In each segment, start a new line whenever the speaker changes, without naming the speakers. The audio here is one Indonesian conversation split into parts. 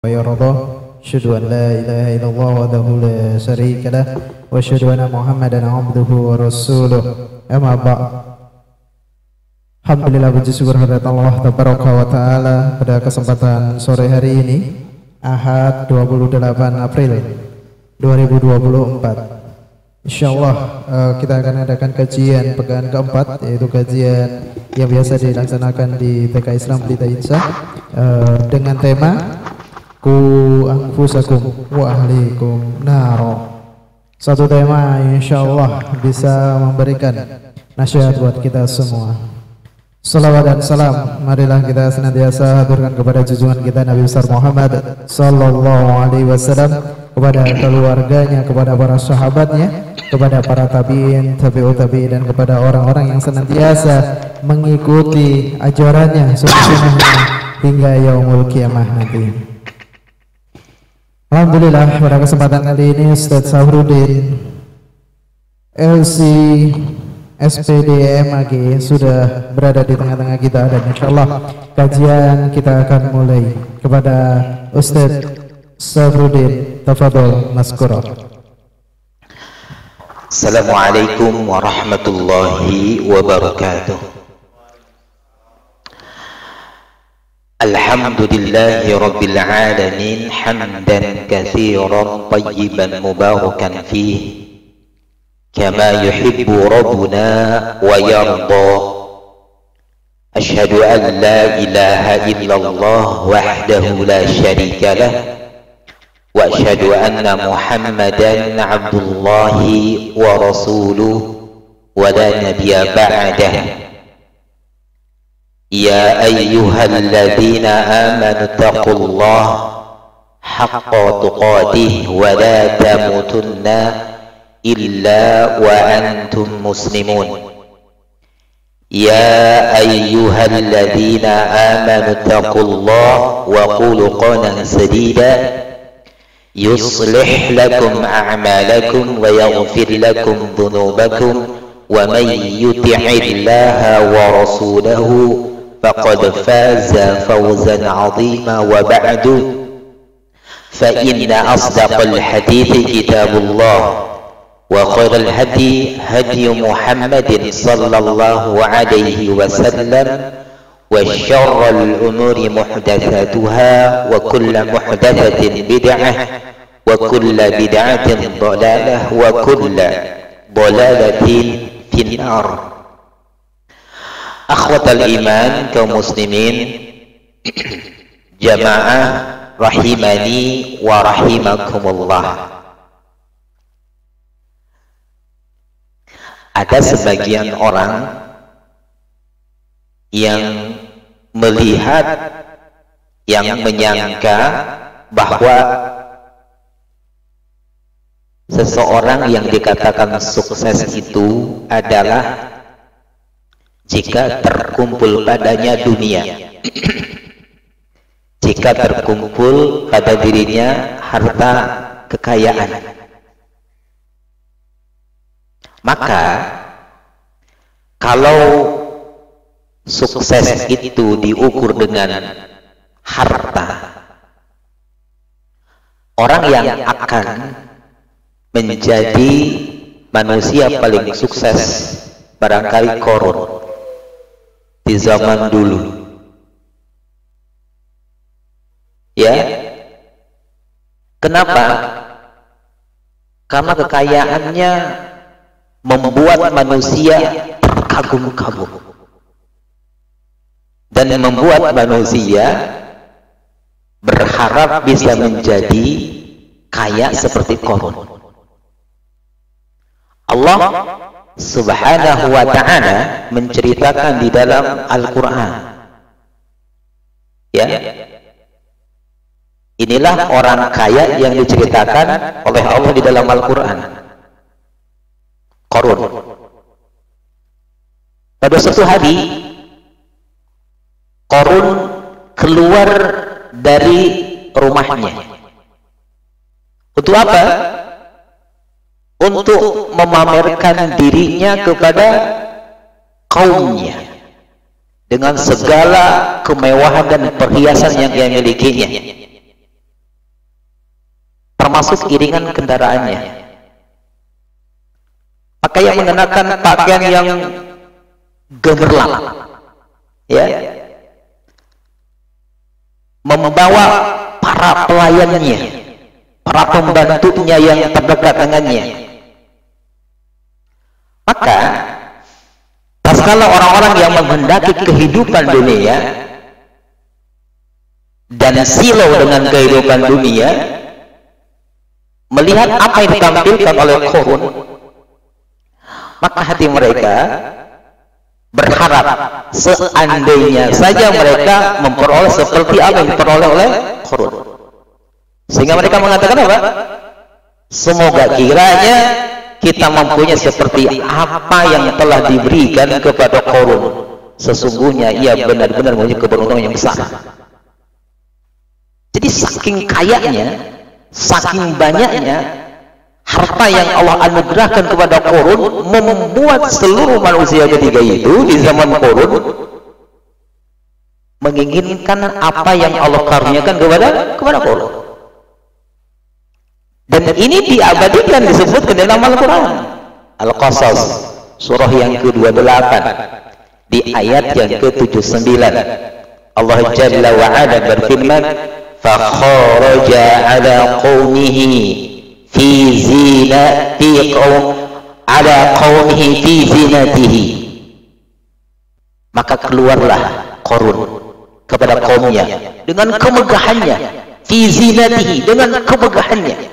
ويرضى أشهد أن لا إله إلا الله وحده لا شريك له وأشهد أن محمدا عبده ورسوله أما بعد. Alhamdulillah, puji syukur kehadirat Allah Tabaraka wa Ta'ala. Pada kesempatan sore hari ini, Ahad 28 April 2024, InsyaAllah kita akan adakan kajian pekan keempat, yaitu kajian yang biasa dilaksanakan di TK Islam Pelita Insya, dengan tema Ku anfusakum wa ahlikum naro. Satu tema insyaallah bisa memberikan nasihat buat kita semua. Salawat dan salam marilah kita senantiasa haturkan kepada junjungan kita Nabi besar Muhammad sallallahu alaihi wasallam, kepada keluarganya, kepada para sahabatnya, kepada para tabi'in, tabi'ut tabi'in, dan kepada orang-orang yang senantiasa mengikuti ajarannya, sunnahnya hingga yaumul kiamah nanti. Alhamdulillah, pada kesempatan kali ini Ustaz Sahrudin LC SPD MAG sudah berada di tengah-tengah kita, dan insyaallah kajian kita akan mulai. Kepada Ustaz Sahrudin, tafadhol maskura.
Assalamualaikum warahmatullahi wabarakatuh. Alhamdulillahi rabbil alamin, hamdan katsiran tayyiban mubarakan fihi kama yuhibbu rabbuna wa yarda. Ashhadu an la ilaha illallah wahdahu la syarika lah, wa ashhadu anna Muhammadan abdullahi wa rasuluh wa la nabiyya ba'dah. Ya ayyuhalladzina amanu taqullaha haqqa tuqatih wa la tamutunna illa wa antum muslimun. Ya ayyuhalladzina amanu taqullaha wa qulu qawlan sadida yuslih lakum a'malakum wa yaghfir lakum dhunubakum wa man yuti'illaha wa rasulahu faqad faza fawzan 'azima. Wa ba'du, fa inna asdaqal hadithi kitabullah wa khairal hadi hadi Muhammadin sallallahu alaihi wasallam wa syarrul umuri muhdatsatuha wa kullu muhdatsatin bid'ah wa kullu bid'atin dhalalah wa kullu dhalalatin finnar. Akhwatal iman, kaum muslimin jamaah rahimani wa rahimakumullah. Ada sebagian orang yang melihat, yang menyangka bahwa seseorang yang dikatakan sukses itu adalah jika terkumpul padanya dunia, jika terkumpul pada dirinya harta kekayaan. Maka kalau sukses itu diukur dengan harta, orang yang akan menjadi manusia paling sukses barangkali Qarun di zaman dulu, ya. Kenapa? Karena kekayaannya membuat manusia terkagum-kagum dan membuat manusia berharap bisa menjadi kaya seperti Qarun. Allah Subhanahu wa ta'ala menceritakan di dalam Al-Quran, ya, inilah orang kaya yang diceritakan oleh Allah di dalam Al-Quran, Qarun. Pada suatu hari Qarun keluar dari rumahnya. Untuk apa? Untuk memamerkan dirinya kepada kaumnya dengan segala kemewahan dan perhiasan yang dia milikinya. termasuk iringan kendaraannya. Maka yang mengenakan pakaian yang gemerlap, ya, membawa para pelayannya, para pembantunya yang terdekat dengannya. Maka tatkala orang-orang yang menghendaki kehidupan dunia dan silau dengan kehidupan dunia, melihat apa yang ditampilkan oleh korun, maka hati mereka berharap seandainya saja mereka memperoleh seperti apa yang diperoleh oleh korun. Sehingga mereka mengatakan apa? Semoga kiranya kita mempunyai seperti apa yang telah diberikan kepada korun. Sesungguhnya ia benar-benar mempunyai keberuntungan yang besar. Jadi saking kayanya, saking banyaknya harta yang Allah anugerahkan kepada korun, membuat seluruh manusia ketiga itu di zaman korun menginginkan apa yang Allah karuniakan kepada korun. Dan ini diabadikan, disebutkan dalam Al-Quran Al-Qasas surah yang ke-28 di ayat yang ke-79. Allah Jalla wa'ala berfirman, فَخَرَجَ عَلَى قَوْمِهِ فِي زِينَتِهِ. Maka keluarlah Qarun kepada kaumnya dengan kemegahannya, fi zinatihi, dengan kemegahannya.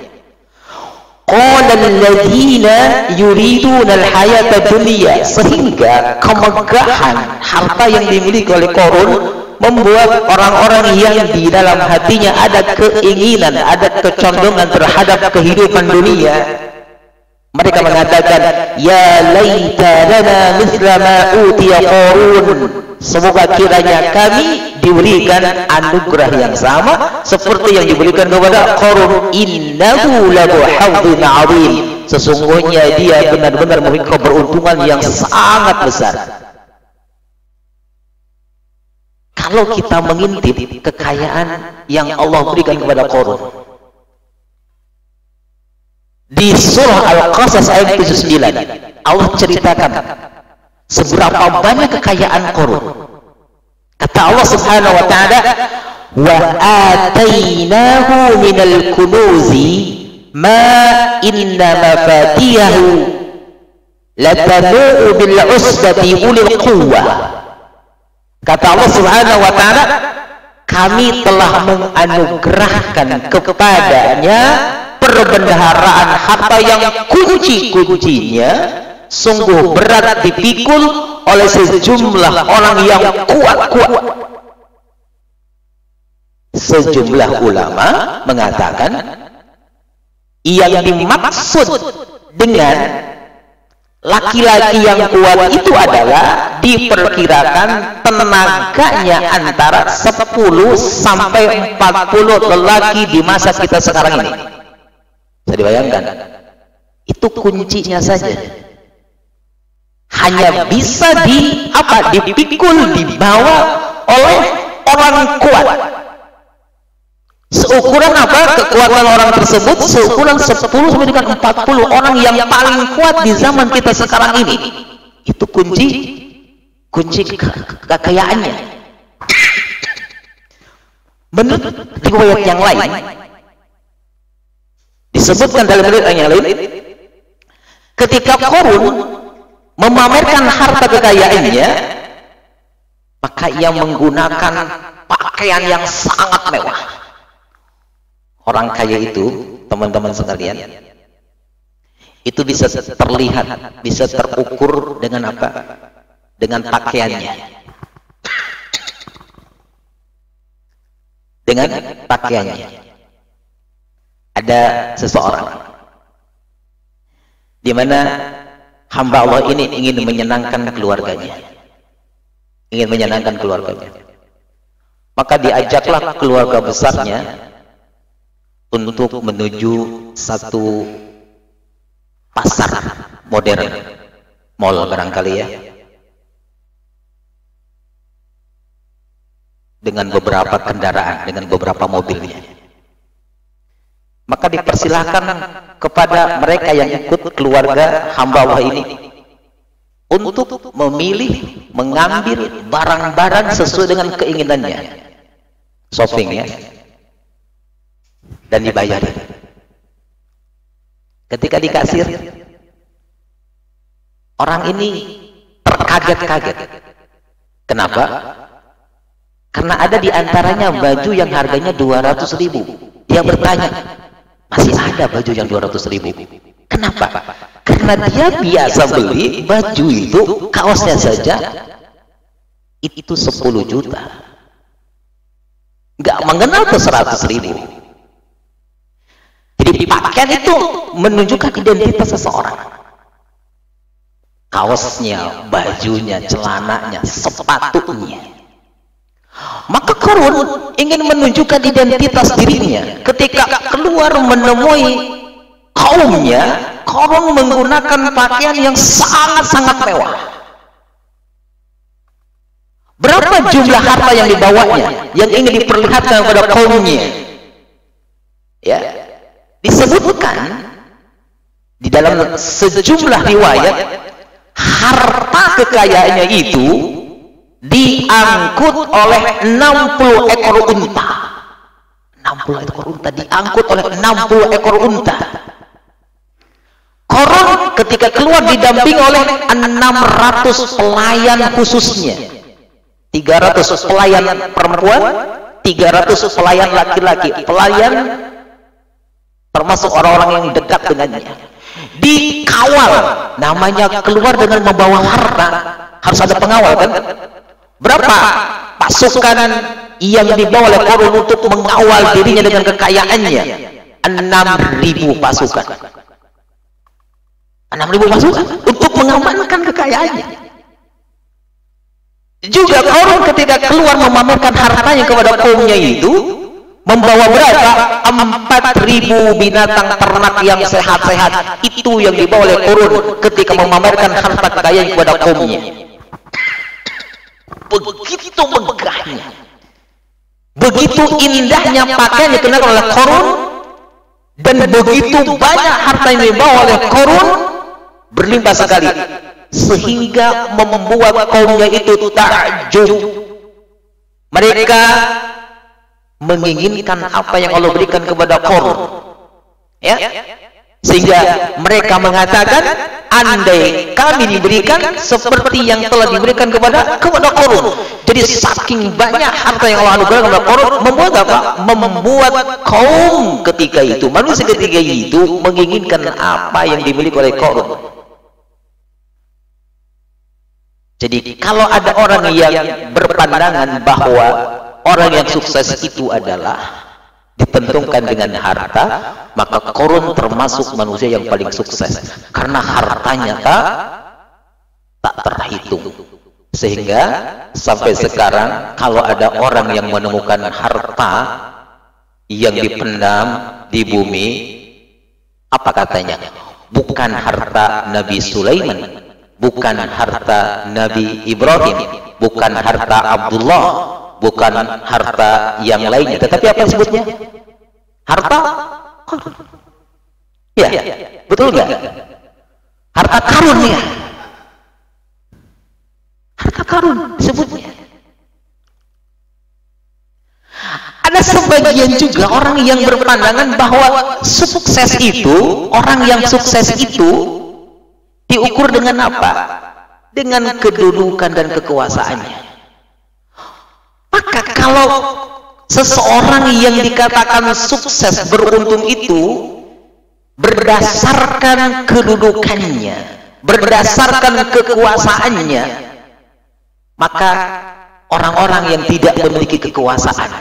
Qala alladziina yuriduna al-hayata dunya, sehingga kemegahan harta yang dimiliki oleh Qarun membuat orang-orang yang di dalam hatinya ada keinginan, ada kecondongan terhadap kehidupan dunia, mereka mengatakan, ya laita lana mithla ma utiya Qarun, semoga kiranya kami diberikan anugerah yang sama seperti yang diberikan kepada Qarun. Innahu lahu hadzun 'adzim, sesungguhnya dia benar-benar memiliki keberuntungan yang sangat besar. Kalau kita mengintip kekayaan yang Allah berikan kepada Qarun di surah Al-Qasas ayat 79, Allah ceritakan seberapa banyak kekayaan Qarun. Kata Allah Subhanahu wa taala, wa atainahu minal kunuzi ma inna mafatihahu latanu bil usbati ulil quwwah. Kata Allah Subhanahu wa taala, kami telah menganugerahkan kepadanya perbendaharaan harta yang kunci-kuncinya sungguh berat dipikul oleh sejumlah orang yang kuat-kuat. Sejumlah ulama mengatakan yang dimaksud dengan laki-laki yang kuat itu adalah diperkirakan tenaganya antara 10 sampai 40 lelaki di masa kita sekarang ini. Bisa dibayangkan, itu kuncinya saja hanya bisa dipikul, dibawa oleh orang kuat. Seukuran apa kekuatan orang tersebut? Seukuran 10 sampai dengan 40 orang yang paling kuat di zaman kita sekarang ini. Itu kunci kekayaannya. Menurut riwayat yang lain, disebutkan dalam riwayat yang lain, ketika Qarun memamerkan harta kekayaannya, maka ia menggunakan pakaian yang sangat mewah. Orang kaya itu, teman-teman sekalian, itu bisa terlihat, bisa terukur dengan apa? Dengan pakaiannya. Dengan pakaiannya. Ada seseorang di mana hamba Allah ini ingin menyenangkan keluarganya, maka diajaklah keluarga besarnya untuk menuju satu pasar modern, mall barangkali ya, dengan beberapa kendaraan, dengan beberapa mobilnya. maka dipersilahkan kepada mereka yang ikut keluarga hamba Allah ini untuk memilih, mengambil barang-barang sesuai dengan keinginannya, shopping ya, dan dibayar. Ketika di kasir, orang ini terkaget-kaget. Kenapa? Karena ada di antaranya baju yang harganya 200.000. Dia bertanya, masih ada baju yang 200.000? Kenapa? Karena dia biasa beli baju itu, kaosnya saja itu 10 juta. Nggak mengenal ke 100.000. Jadi pakaian itu menunjukkan identitas seseorang. Kaosnya, bajunya, celananya, sepatunya. Maka Qarun ingin menunjukkan identitas dirinya. Ketika keluar menemui kaumnya, Qarun menggunakan pakaian yang sangat-sangat mewah. Berapa jumlah harta yang dibawanya yang ingin diperlihatkan kepada kaumnya? Ya, disebutkan di dalam sejumlah riwayat, harta kekayaannya itu diangkut oleh 60 ekor unta. 60 ekor unta diangkut oleh 60 ekor unta. Qarun ketika keluar didampingi oleh 600 pelayan khususnya. 300 pelayan perempuan, 300 pelayan laki-laki. Pelayan termasuk orang-orang yang dekat dengannya. Dikawal, namanya keluar dengan membawa harta, harus ada pengawal kan? Berapa pasukan yang dibawa oleh Qarun untuk mengawal dirinya dengan kekayaannya? 6.000 pasukan. 6.000 pasukan untuk mengamankan kekayaannya. Juga Qarun ketika keluar memamerkan hartanya kepada kaumnya itu, membawa berapa? 4.000 binatang ternak yang sehat-sehat. Itu yang dibawa oleh Qarun ketika memamerkan harta kekayaan kepada kaumnya. Begitu megahnya, begitu indahnya pakaian yang dikenakan oleh Qarun, dan begitu banyak harta yang dibawa oleh Qarun, berlimpah sekali, sehingga membuat kaumnya itu takjub. Mereka menginginkan apa yang Allah berikan kepada Qarun, ya, sehingga mereka mengatakan, andai kami diberikan seperti yang telah diberikan kepada Qarun. Jadi saking banyak harta yang Allah anugerahkan kepada Qarun, membuat apa? Membuat kaum ketika itu, manusia ketika itu menginginkan apa yang dimiliki oleh Qarun. Jadi kalau ada orang yang berpandangan bahwa orang yang sukses itu adalah ditentukan dengan harta, maka Qarun termasuk manusia yang paling sukses karena hartanya tak terhitung. Sehingga sampai sekarang kalau ada orang yang menemukan harta yang dipendam di bumi, apa katanya? Bukan harta Nabi Sulaiman, bukan harta Nabi Ibrahim, bukan harta Abdullah, bukan harta yang lainnya, tetapi apa sebutnya? Harta Qarun. Ya, betul nggak? Harta Qarun ya. Harta Qarun sebutnya. Ada sebagian juga orang yang berpandangan bahwa sukses itu, orang yang sukses itu diukur dengan apa? Dengan kedudukan dan kekuasaannya. Maka kalau seseorang yang dikatakan sukses, beruntung itu berdasarkan kedudukannya, berdasarkan kekuasaannya, maka orang-orang yang tidak memiliki kekuasaan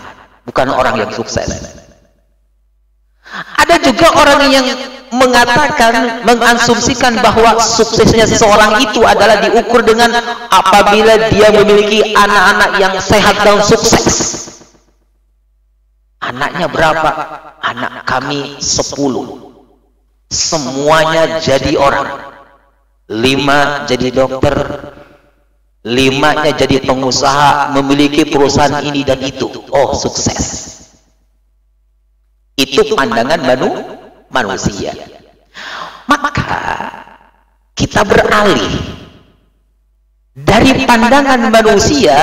bukan orang yang sukses. Ada juga orang yang mengatakan, mengasumsikan bahwa suksesnya seseorang itu adalah diukur dengan apabila dia memiliki anak-anak yang sehat dan sukses. Anaknya berapa? Anak kami 10. Semuanya jadi orang. 5 jadi dokter, 5-nya jadi pengusaha, memiliki perusahaan ini dan itu. Oh, sukses. Itu pandangan manusia. Maka kita beralih dari pandangan manusia.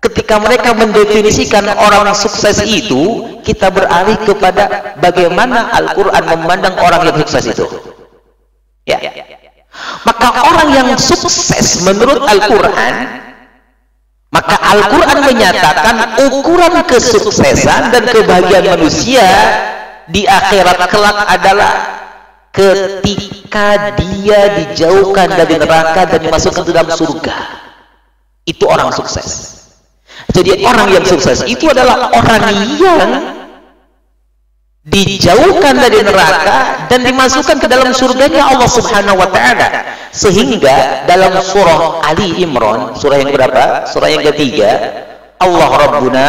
Ketika mereka mendefinisikan orang sukses itu, kita beralih kepada bagaimana Al-Quran memandang orang yang sukses itu. Ya. Maka orang yang sukses menurut Al-Quran, maka Al-Quran menyatakan ukuran kesuksesan dan kebahagiaan manusia di akhirat kelak adalah ketika dia dijauhkan dari neraka dan dimasukkan ke dalam surga. Itu orang sukses. Jadi orang yang sukses itu adalah orang yang dijauhkan dari neraka dan dimasukkan ke dalam surganya Allah Subhanahu wa taala. Sehingga dalam surah Ali Imran, surah yang berapa? Surah yang ketiga, Allah Rabbuna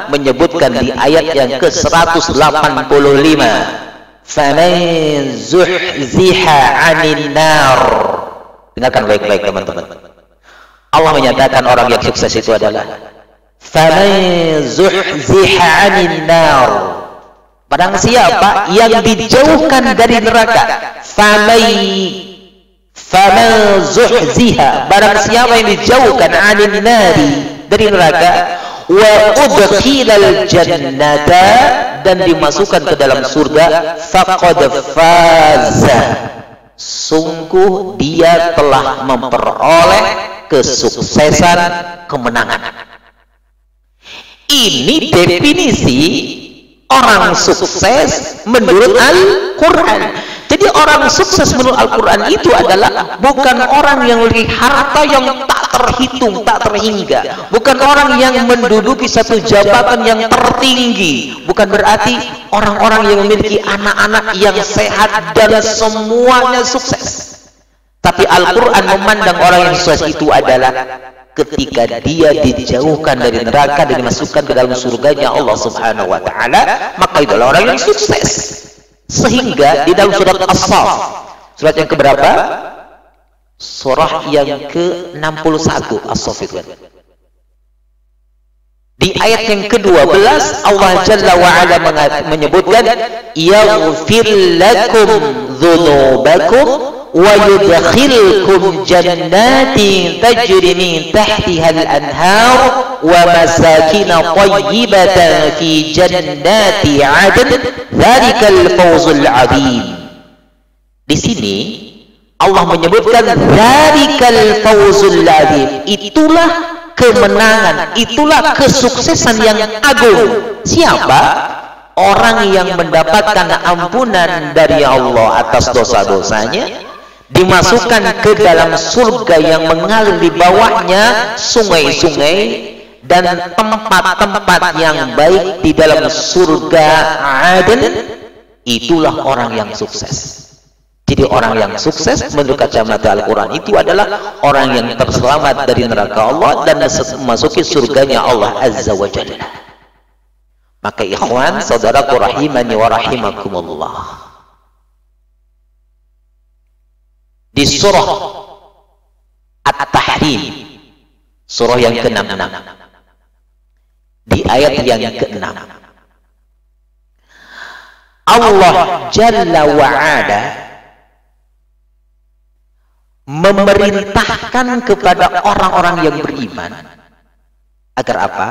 menyebutkan di ayat yang ke-185, "Faman zuhziha 'anil nar." Dengarkan baik-baik teman-teman. Allah menyatakan orang yang sukses itu adalah faman zuhziha 'anil nar. Barang siapa yang dijauhkan dari neraka, faman zuhziha, barang siapa yang dijauhkan 'anil nari, dari neraka, wa udkhilal jannata, dan dimasukkan ke dalam surga, faqad faza, sungguh dia telah memperoleh kesuksesan, kemenangan. Ini definisi orang sukses menurut Al-Quran. Jadi orang sukses menurut Al-Quran itu adalah bukan orang yang memiliki harta yang tak terhitung, tak terhingga, bukan orang yang menduduki satu jabatan yang tertinggi, bukan berarti orang-orang yang memiliki anak-anak yang sehat dan semuanya sukses. Tapi Al-Quran memandang orang yang sukses itu adalah ketika dia dijauhkan dari neraka dan dimasukkan ke dalam surganya Allah Subhanahu wa taala, maka itu adalah orang yang sukses. Sehingga di dalam surat As-Saff, surat yang keberapa? Surah yang ke-61 As-Saff itu. Di ayat yang ke-12 Allah Jalla wa Ala menyebutkan, yaghfir lakum dzunubakum wa yudkhilkum jannatin tajri min tahtiha al-anhar wa masakin thayyibatan fi jannati 'adn dzalikal fawzul 'adzim. Di sini Allah menyebutkan dzalikal fawzul 'adzim, itulah kemenangan, itulah kesuksesan yang agung. Siapa? Orang yang mendapatkan ampunan dari Allah atas dosa-dosanya, dimasukkan ke dalam surga yang mengalir di bawahnya sungai-sungai dan tempat-tempat yang baik di dalam surga Aden. Itulah orang yang sukses. Jadi orang yang sukses menurut kacamata Al-Quran itu adalah orang yang terselamat dari neraka Allah dan memasuki surganya Allah Azza wa Jalla. Maka ikhwan, saudaraku rahimani wa rahimakumullah, di surah At-Tahrim, surah yang ke-66, di ayat yang ke-6, Allah Jalla wa Ala memerintahkan kepada orang-orang yang beriman agar apa?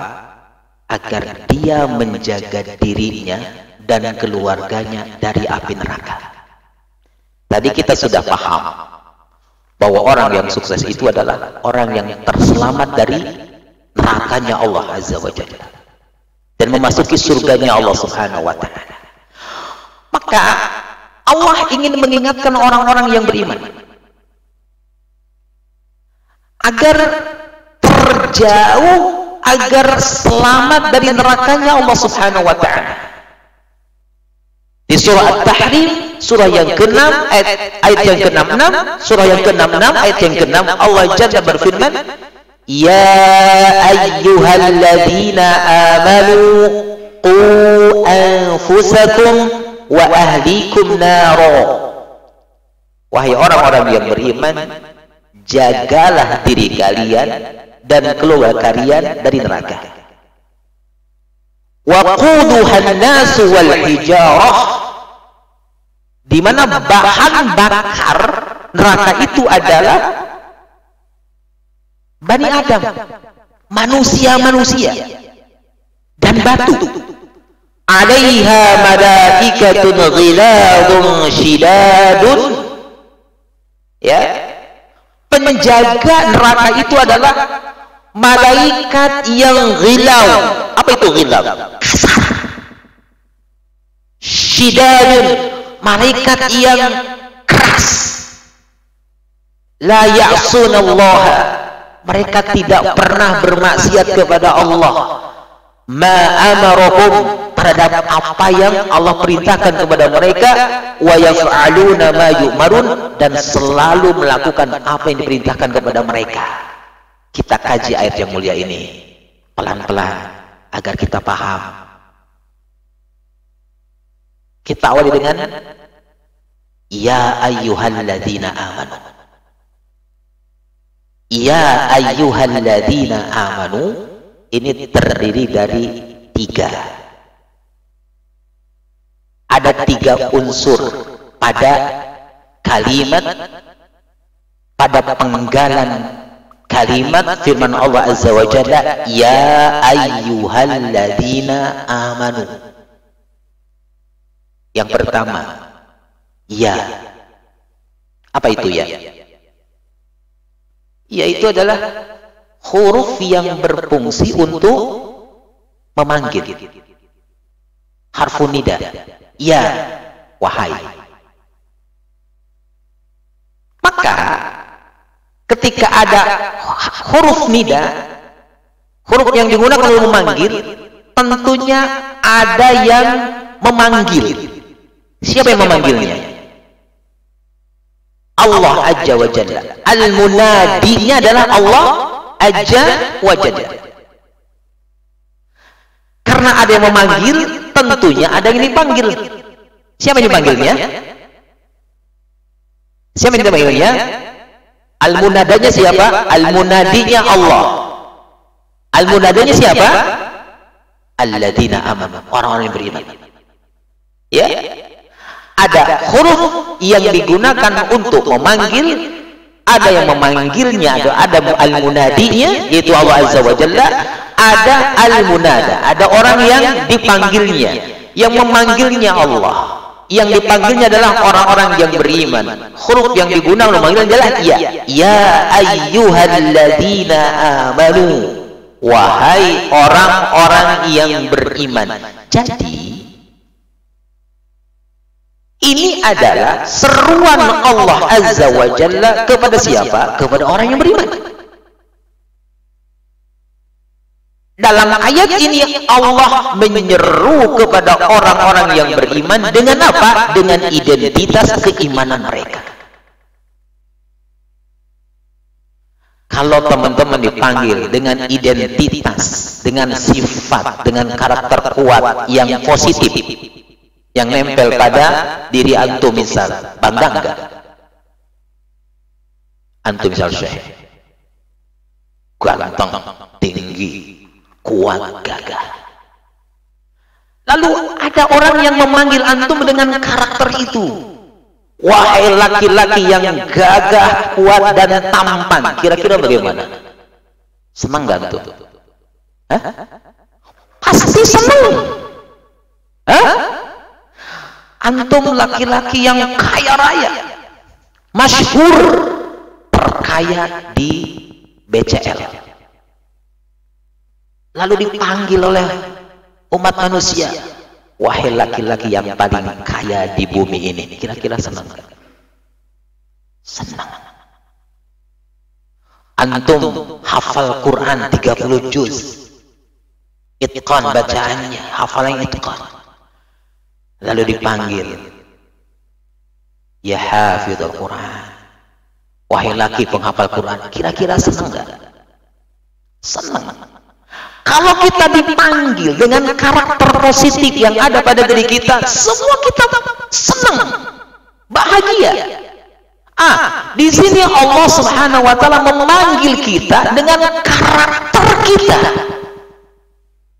Agar dia menjaga dirinya dan keluarganya dari api neraka. Tadi kita sudah paham bahwa orang yang sukses itu adalah orang yang terselamat dari nerakanya Allah Azza wa Jalla dan memasuki surganya Allah Subhanahu wa taala. Maka Allah ingin mengingatkan orang-orang yang beriman agar terjauh, agar selamat dari nerakanya Allah Subhanahu wa taala. Di surah At-Tahrim, surah yang ke-6 ayat yang ke-66, surah yang ke-66 ayat yang ke-6, Allah Jalla berfirman, ya ayyuhalladzina amanu qu anfusakum wa ahlikum naro. Wahai orang-orang yang beriman, jagalah diri kalian dan keluarga kalian dari neraka. waquduhan nasu wal hijarah, di mana bahan bakar neraka itu adalah Bani Adam, manusia-manusia dan batu. Alaiha malaikatun ghiladun shidadun, ya, penjaga neraka itu adalah malaikat yang ghilaw. Apa itu ghilaw? Kasar. Shidadun, malaikat yang keras. La ya'sunallaha, mereka tidak pernah bermaksiat kepada Allah. Ma amarahum, terhadap apa yang Allah perintahkan kepada mereka. Wa yaf'aluna ma yu'marun, dan selalu melakukan apa yang diperintahkan kepada mereka. Kita kaji ayat yang mulia ini pelan-pelan agar kita paham. Kita awali dengan ya ayyuhalladzina amanu. Ya ayyuhalladzina amanu ini terdiri dari 3. Ada 3 unsur pada kalimat, pada penggalan kalimat firman Allah Azza wa Jalla, ya ayyuhalladzina amanu. Yang pertama, ya. Apa itu ya? Ya itu adalah huruf yang berfungsi untuk memanggil. Harfun nida. Ya, wahai. Maka ketika ada huruf nida, huruf yang digunakan untuk memanggil, tentunya ada yang memanggil. Siapa yang memanggilnya? Allah Azza wa Jalla. Al-munadinya adalah Allah Azza wa Jalla. Karena ada yang memanggil, tentunya ada yang dipanggil. Siapa yang dipanggilnya? Siapa yang dipanggilnya? Al-munadanya siapa? Al-munadinya Allah. Al-munadanya siapa? Alladzina amanu, orang-orang yang beriman. Ya, ada huruf yang digunakan untuk memanggil, ada yang memanggilnya, ada al-munadinya yaitu Allah Azza wa Jalla, ada al-munada, ada orang yang dipanggilnya, yang memanggilnya Allah, yang dipanggilnya adalah orang-orang yang beriman. Huruf yang digunakan untuk memanggil adalah ya ayyuhalladzina amanu, wahai orang-orang yang beriman. Jadi ini adalah seruan Allah Azza wa Jalla kepada siapa? Kepada orang yang beriman. Dalam ayat ini Allah menyeru kepada orang-orang yang beriman dengan apa? Dengan identitas keimanan mereka. Kalau teman-teman dipanggil dengan identitas, dengan sifat, dengan karakter kuat yang positif, yang nempel pada diri antum, misal bangga enggak? Antum misal Syekh ganteng, tinggi, kuat, gagah. Lalu ada orang yang memanggil antum dengan karakter itu. Wahai laki-laki yang gagah, kuat dan tampan. Kira-kira bagaimana? Senang enggak antum? Hah? Pasti senang. Hah? Antum laki-laki yang kaya raya, masyhur, terkaya di BCL, lalu dipanggil oleh umat manusia, wahai laki-laki yang paling kaya di bumi ini. Kira-kira senang nggak? Senang. Antum hafal Quran 30 juz, itqan bacaannya, hafalan itqan. Lalu dipanggil, ya hafidhul Quran, wahai laki penghafal Quran. Kira-kira senang nggak? Senang. Kalau kita dipanggil dengan karakter positif yang ada pada diri kita, semua kita senang, bahagia. Di sini Allah Subhanahu wa Ta'ala memanggil kita dengan karakter kita,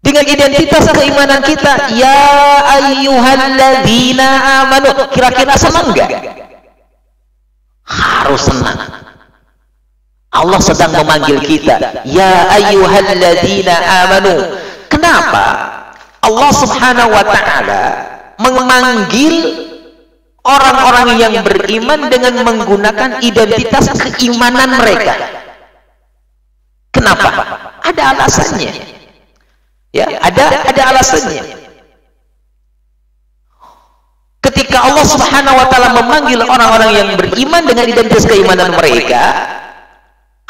dengan dengan identitas keimanan kita. Ya ayyuhalladzina amanu. Kira-kira senang enggak? Harus senang. Allah sedang memanggil kita, ya ayyuhalladzina amanu. Kenapa Allah Subhanahu wa taala memanggil orang-orang yang beriman dengan menggunakan identitas keimanan mereka? Kenapa? Ada alasannya. Ya, ada alasannya. Ketika Allah Subhanahu wa taala memanggil orang-orang yang beriman dengan identitas keimanan mereka,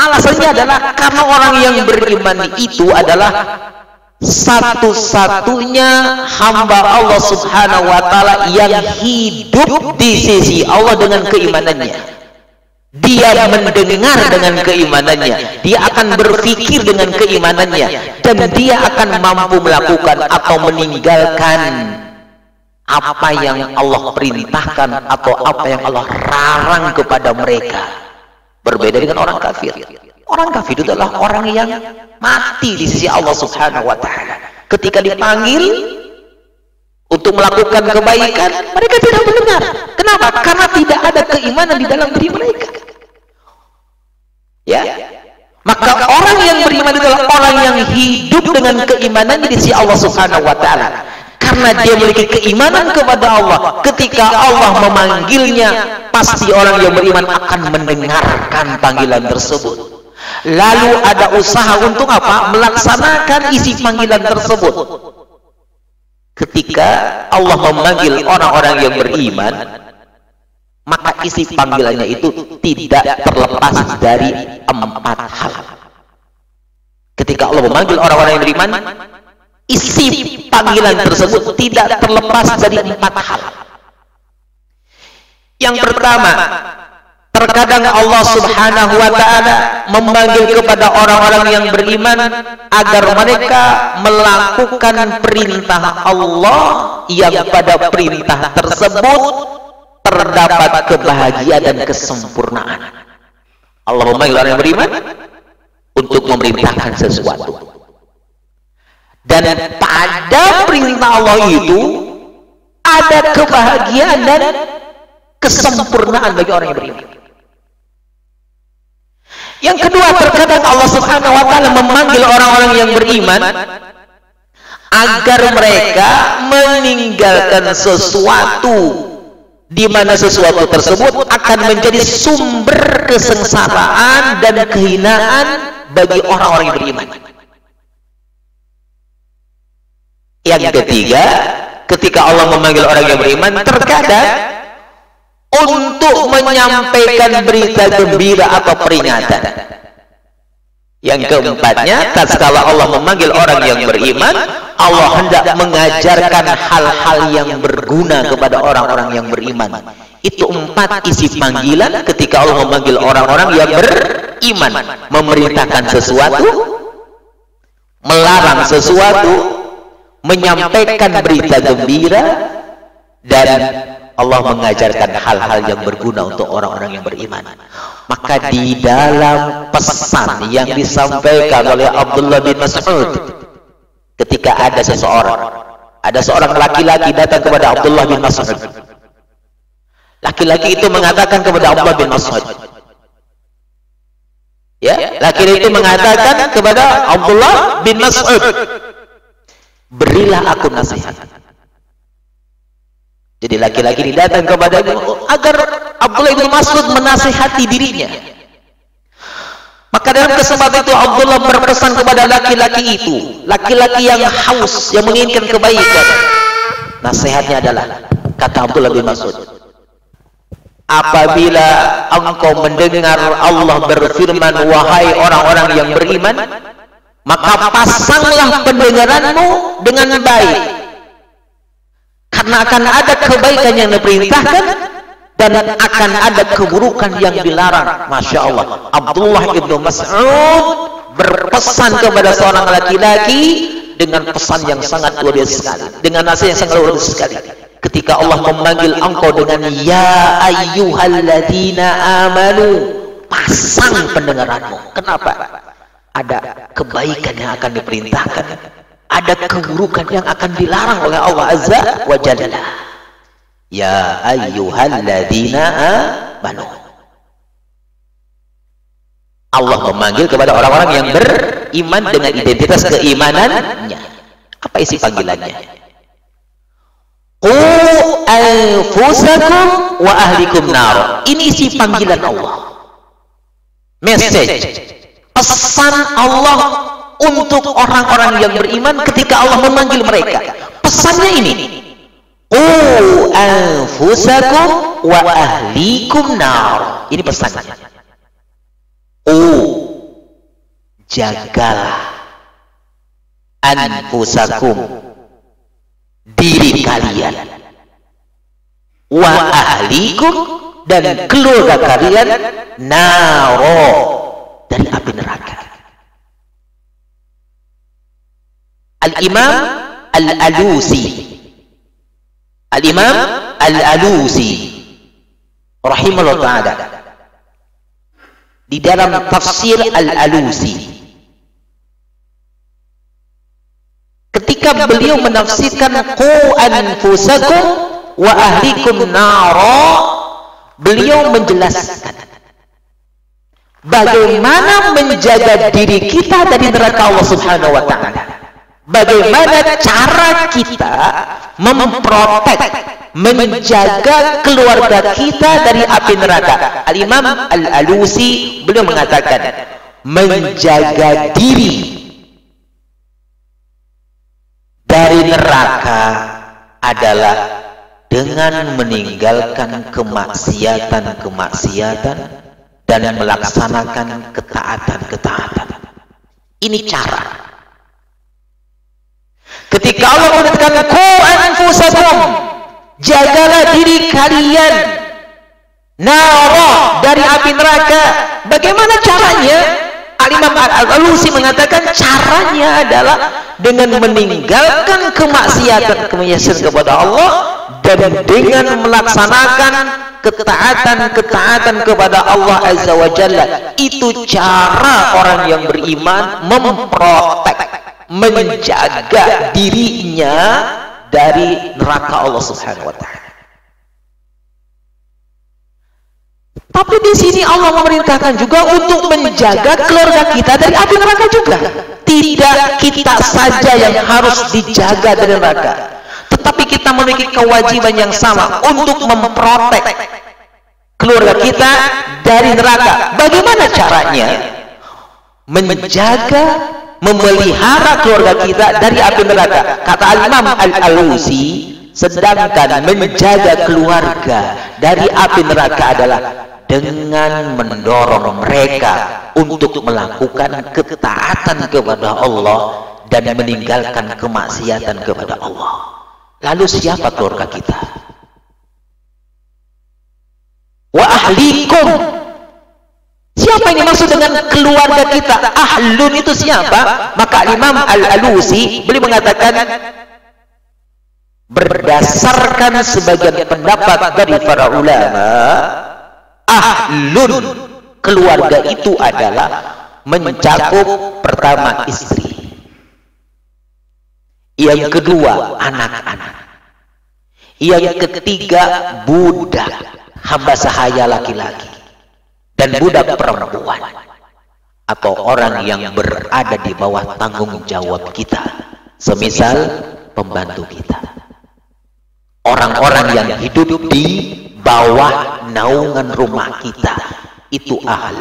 alasannya adalah karena orang yang beriman itu adalah satu-satunya hamba Allah Subhanahu wa taala yang hidup di sisi Allah dengan keimanannya. Dia mendengar dengan keimanannya, dia akan berpikir dengan keimanannya, dan dia akan mampu melakukan atau meninggalkan apa yang Allah perintahkan atau apa yang Allah larang kepada mereka. Berbeda dengan orang kafir. Orang kafir itu adalah orang yang mati di sisi Allah Subhanahu wa taala. Ketika dipanggil untuk melakukan kebaikan, mereka tidak mendengar. Kenapa? Karena tidak ada keimanan di dalam diri mereka. Ya. Maka orang yang beriman itu adalah orang yang hidup dengan keimanannya di sisi Allah Subhanahu wa taala. Karena dia memiliki keimanan kepada Allah, ketika Allah memanggilnya, pasti orang yang beriman akan mendengarkan panggilan tersebut. Lalu ada usaha untuk apa? Melaksanakan isi panggilan tersebut. Ketika Allah memanggil orang-orang yang beriman, maka isi panggilannya itu tidak terlepas dari 4 hal. Ketika Allah memanggil orang-orang yang beriman, isi panggilan tersebut tidak terlepas dari 4 hal. Yang pertama, terkadang Allah Subhanahu wa taala memanggil kepada orang-orang yang beriman agar mereka melakukan perintah Allah yang pada perintah tersebut terdapat kebahagiaan dan kesempurnaan. Allah memanggil orang yang beriman untuk memerintahkan sesuatu. Dan pada perintah Allah itu ada kebahagiaan dan kesempurnaan bagi orang yang beriman. Yang kedua, terkadang Allah Subhanahu wa taala memanggil orang-orang yang beriman agar mereka meninggalkan sesuatu di mana sesuatu tersebut akan menjadi sumber kesengsaraan dan kehinaan bagi orang-orang yang beriman. Yang ketiga, ketika Allah memanggil orang yang beriman, terkadang untuk menyampaikan berita gembira atau peringatan. Yang keempatnya, tatkala Allah memanggil orang yang beriman, Allah hendak mengajarkan hal-hal yang berguna kepada orang-orang yang beriman. Itu 4 isi panggilan ketika Allah memanggil orang-orang yang beriman. Memerintahkan sesuatu, melarang sesuatu, menyampaikan berita gembira, dan Allah mengajarkan hal-hal yang berguna untuk orang-orang yang beriman. Maka di dalam pesan yang disampaikan oleh Abdullah bin Mas'ud, ketika ada seorang laki-laki datang kepada Abdullah bin Mas'ud. Laki-laki itu mengatakan kepada Abdullah bin Mas'ud, ya, laki-laki itu mengatakan kepada Abdullah bin Mas'ud, berilah aku nasihat. Jadi laki-laki ini datang kepadanya agar Abdullah bin Mas'ud menasihati dirinya. Maka dalam kesempatan itu Abdullah berpesan kepada laki-laki itu, laki-laki yang haus, yang menginginkan kebaikan. Nasihatnya adalah, kata Abdullah bin Mas'ud, apabila engkau mendengar Allah berfirman, wahai orang-orang yang beriman, maka pasanglah pendengaranmu dengan baik, karena akan ada kebaikan yang diperintahkan dan akan ada keburukan yang dilarang. Masya Allah, Abdullah ibnu Mas'ud berpesan kepada seorang laki-laki dengan pesan yang sangat luar biasa sekali, dengan nasihat yang sangat luar biasa sekali. Ketika Allah memanggil engkau dengan ya ayyuhalladzina amanu, pasang pendengaranmu. Kenapa? Ada kebaikan yang akan diperintahkan, ada keburukan yang akan dilarang oleh Allah Azza wa Jalla. Ya ayyuhalladzina amanu. Allah memanggil kepada orang-orang yang beriman dengan identitas keimanannya. Apa isi panggilannya? Qu anfusakum wa ahlikum nar. Ini isi panggilan Allah. Message, pesan Allah untuk orang-orang yang beriman ketika Allah memanggil mereka. Pesannya ini, qu anfusakum wa ahlikum nar. Ini pesannya. Jagalah anfusakum, diri kalian, wa ahlikum, dan keluarga kalian, naro, dari api neraka. Al-Imam Al-Alusi, Al-Imam Al-Alusi rahimahullah ta'ala, di dalam tafsir Al-Alusi, ketika beliau menafsirkan qu anfusakum wa ahlikum nara, beliau menjelaskan bagaimana menjaga diri kita dari neraka Allah Subhanahu wa ta'ala. Bagaimana cara kita memprotek, menjaga keluarga kita dari api neraka. Al-Imam Al-Alusi beliau mengatakan, menjaga diri dari neraka adalah dengan meninggalkan kemaksiatan-kemaksiatan dan melaksanakan ketaatan-ketaatan. Ini cara. Ketika Allah mengatakan qu anfusakum, jagalah diri kalian, nara, dari api neraka. Bagaimana caranya? Al-Imam Al-Alusi mengatakan caranya adalah dengan meninggalkan kemaksiatan kepada Allah dan dengan melaksanakan ketaatan-ketaatan kepada Allah Azza wa Jalla. Itu cara orang yang beriman memprotek, menjaga dirinya dari neraka Allah Subhanahu wa ta'ala. Tapi di sini Allah memerintahkan juga untuk menjaga keluarga kita dari api neraka juga. Tidak kita saja yang harus dijaga dari neraka, tetapi kita memiliki kewajiban yang sama untuk memprotek keluarga kita dari neraka. Bagaimana caranya? Menjaga, memelihara keluarga kita dari api neraka. Kata Al-Imam Al-Alusi, sedangkan menjaga keluarga dari api neraka adalah dengan mendorong mereka untuk melakukan ketaatan kepada Allah dan meninggalkan kemaksiatan kepada Allah. Lalu siapa keluarga kita? Wa ahlikum. Siapa yang dimaksud dengan keluarga kita? Ahlun itu siapa? Maka Imam Al-Alusi beliau mengatakan, berdasarkan sebagian pendapat dari para ulama, ahlun, keluarga itu adalah mencakup pertama istri, yang kedua anak-anak, yang ketiga budak, hamba sahaya laki-laki, dan budak perempuan, atau orang yang berada di bawah tanggung jawab kita, semisal pembantu kita, orang-orang yang hidup di bawah naungan rumah kita, itu ahl.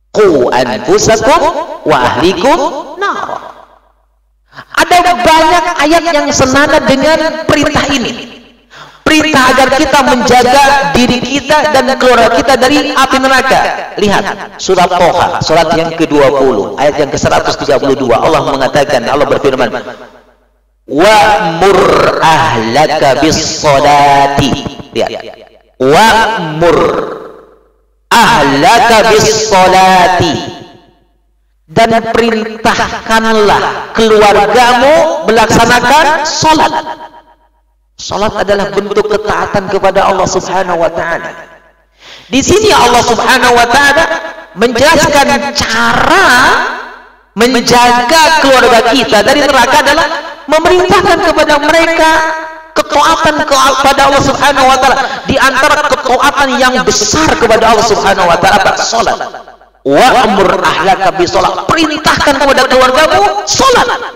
Qu anfusakum wa ahlikum nar. Ada banyak ayat yang senada dengan perintah ini. Perintah agar kita menjaga diri kita dan keluarga kita dari api neraka. Lihat surat Toha, surat yang ke-20, ayat yang ke-132. Allah mengatakan, Allah berfirman, wa'mur ahlaka bis-sholati. Lihat, wa'mur ahlaka bis-sholati, dan perintahkanlah keluargamu melaksanakan sholat. Salat adalah bentuk ketaatan kepada Allah Subhanahu wa taala. Di sini Allah Subhanahu wa taala menjelaskan cara menjaga keluarga kita dari neraka adalah memerintahkan kepada mereka ketaatan kepada Allah Subhanahu wa taala. Di antara ketaatan yang besar kepada Allah Subhanahu wa taala salat. Wa'mur ahlaka bisalat. Perintahkan kepada keluargamu salat.